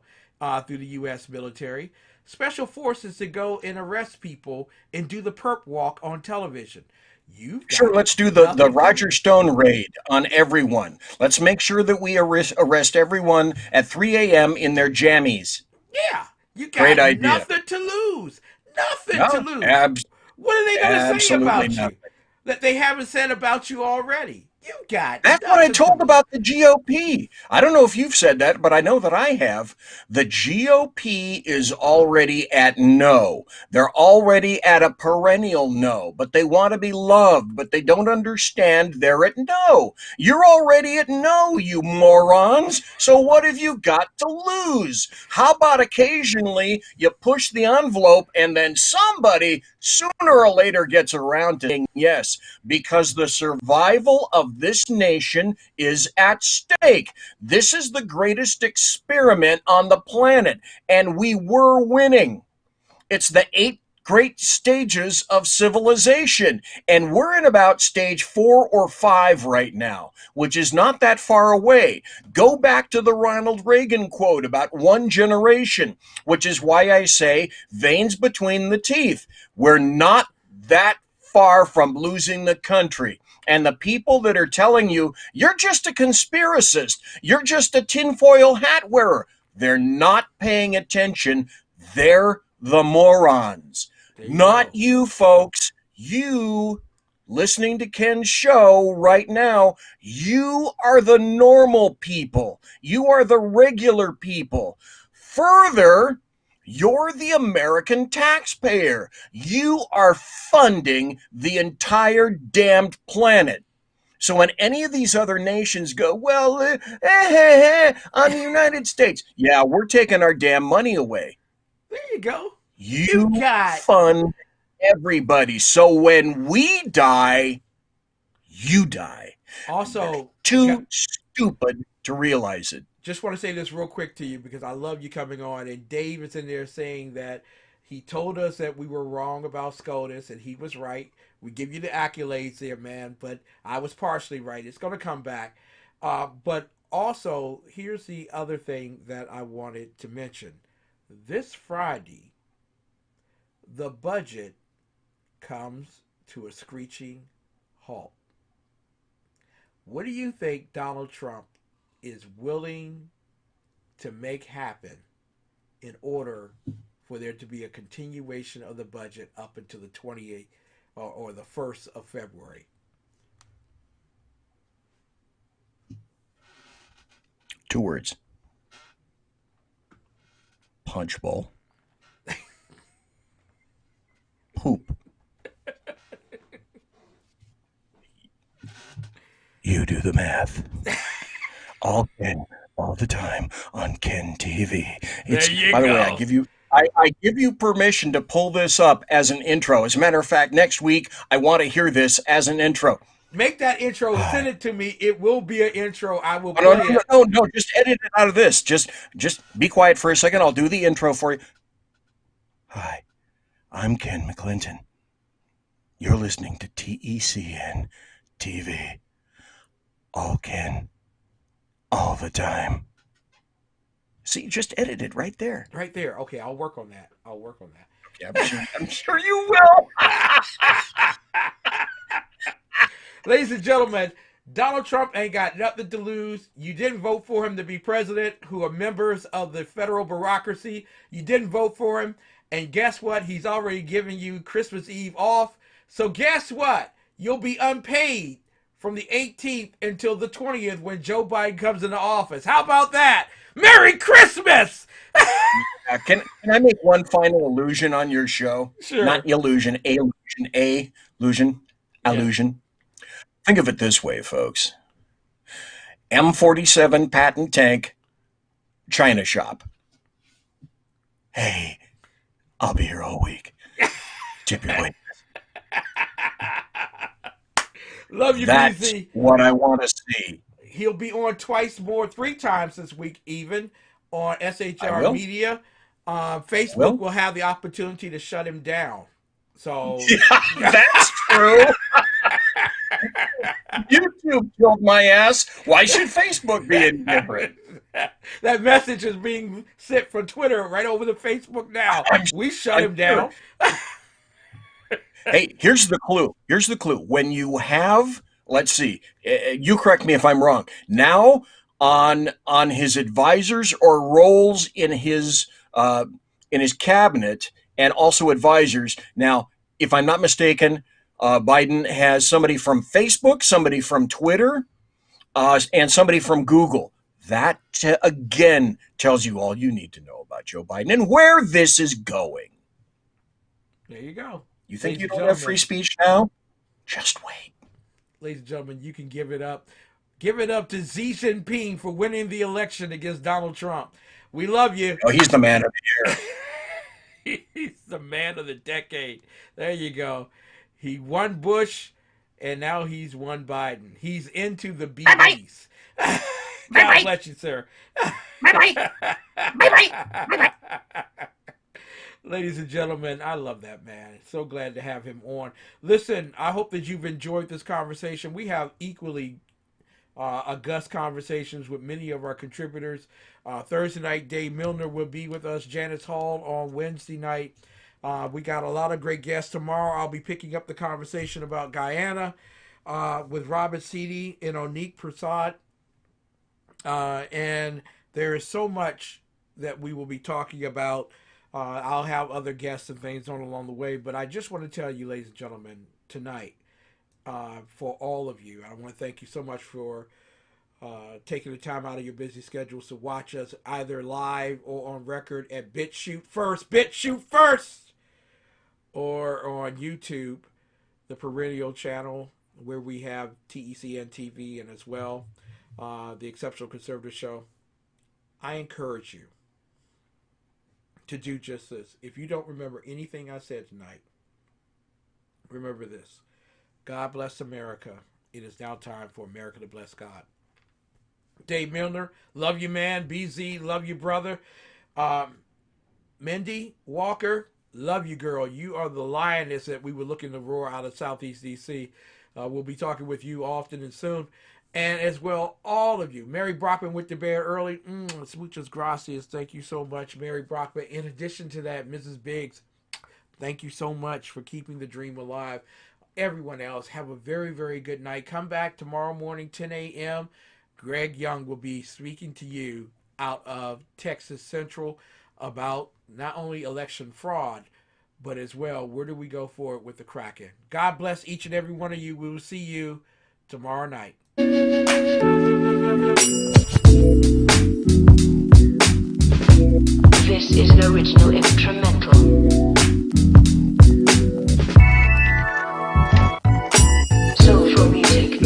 through the U.S. military, special forces to go and arrest people and do the perp walk on television. Sure, let's do the Roger Stone raid on everyone. Let's make sure that we arrest everyone at 3 a.m. in their jammies. Yeah, you got nothing to lose. Nothing to lose. What are they going to say about you that they haven't said about you already? You got That's what I told about the GOP. I don't know if you've said that, but I know that I have. The GOP is already at no. They're already at a perennial no, but they want to be loved, but they don't understand they're at no. You're already at no, you morons. So what have you got to lose? How about occasionally you push the envelope and then somebody sooner or later gets around to saying yes, because the survival of this nation is at stake. This is the greatest experiment on the planet, and we were winning. It's the 8 great stages of civilization, and we're in about stage 4 or 5 right now, which is not that far away. Go back to the Ronald Reagan quote about one generation, which is why I say veins between the teeth. We're not that far from losing the country. And the people that are telling you, you're just a conspiracist, you're just a tinfoil hat wearer, they're not paying attention. They're the morons. Not you, folks. You listening to Ken's show right now, you are the normal people. You are the regular people. Further, you're the American taxpayer. You are funding the entire damned planet. So when any of these other nations go, well, on the United States, yeah, we're taking our damn money away. There you go. You fund everybody. So when we die, you die. Also, too stupid to realize it. Just want to say this real quick to you because I love you coming on. And Dave is in there saying that he told us that we were wrong about SCOTUS and he was right. We give you the accolades there, man, but I was partially right. It's going to come back. But also, here's the other thing that I wanted to mention. This Friday, the budget comes to a screeching halt. What do you think Donald Trump is willing to make happen in order for there to be a continuation of the budget up until the 28th or the 1st of February? Two words. Punch bowl. Poop. You do the math. All Ken, all the time on Ken TV. By the way, I give you permission to pull this up as an intro. As a matter of fact, next week I want to hear this as an intro. Make that intro. Send it to me. It will be an intro. I will play it. No. Just edit it out of this. Just be quiet for a second. I'll do the intro for you. Hi, I'm Ken McClenton. You're listening to TECN TV. All Ken, all the time. See, just edit it right there. Right there. Okay, I'll work on that. Okay, I'm sure you will. Ladies and gentlemen, Donald Trump ain't got nothing to lose. You didn't vote for him to be president, who are members of the federal bureaucracy. You didn't vote for him. And guess what? He's already given you Christmas Eve off. So guess what? You'll be unpaid from the 18th until the 20th when Joe Biden comes into office. How about that? Merry Christmas! Can I make one final illusion on your show? Sure. Not illusion, illusion. Think of it this way, folks. M47 patent tank, China shop. Hey, I'll be here all week. Tip your wait. Love you, That's BZ. what I want to see. He'll be on twice more, 3 times this week even, on SHR Media. Facebook will have the opportunity to shut him down. So yeah, that's true. YouTube killed my ass. Why should Facebook be any different? That message is being sent from Twitter right over to Facebook now. We shut him down. Hey, here's the clue. When you have, let's see, you correct me if I'm wrong. Now, on his advisors or roles in his cabinet and also advisors. Now, if I'm not mistaken, Biden has somebody from Facebook, somebody from Twitter, and somebody from Google. That, again, tells you all you need to know about Joe Biden and where this is going. There you go. You think you don't have free speech now? Just wait. Ladies and gentlemen, you can give it up. Give it up to Xi Jinping for winning the election against Donald Trump. We love you. Oh, he's the man of the year. He's the man of the decade. There you go. He won Bush, and now he's won Biden. He's into the BBs. God bless you, sir. Bye-bye. Bye-bye. Bye-bye. Ladies and gentlemen, I love that man. So glad to have him on. Listen, I hope that you've enjoyed this conversation. We have equally august conversations with many of our contributors. Thursday night, Dave Milner will be with us. Janice Hall on Wednesday night. We got a lot of great guests tomorrow. I'll be picking up the conversation about Guyana. with Robert Seedy and Onik Prasad. And there is so much that we will be talking about. I'll have other guests and things on along the way, but I just want to tell you, ladies and gentlemen, tonight, for all of you, I want to thank you so much for taking the time out of your busy schedules to watch us either live or on record at BitChute First, or on YouTube, the perennial channel where we have TECN TV and as well the Exceptional Conservative Show. I encourage you to do just this. If you don't remember anything I said tonight, remember this. God bless America. It is now time for America to bless God. Dave Milner, love you, man. BZ, love you, brother. Mindy Walker, love you, girl. You are the lioness that we were looking to roar out of Southeast DC. We'll be talking with you often and soon. And as well, all of you. Mary Brockman with the bear early. Muchas gracias. Thank you so much, Mary Brockman. In addition to that, Mrs. Biggs, thank you so much for keeping the dream alive. Everyone else, have a very, very good night. Come back tomorrow morning, 10 a.m. Greg Young will be speaking to you out of Texas Central about not only election fraud, but as well, where do we go forward with the Kraken. God bless each and every one of you. We will see you tomorrow night. This is an original instrumental. Soulful music.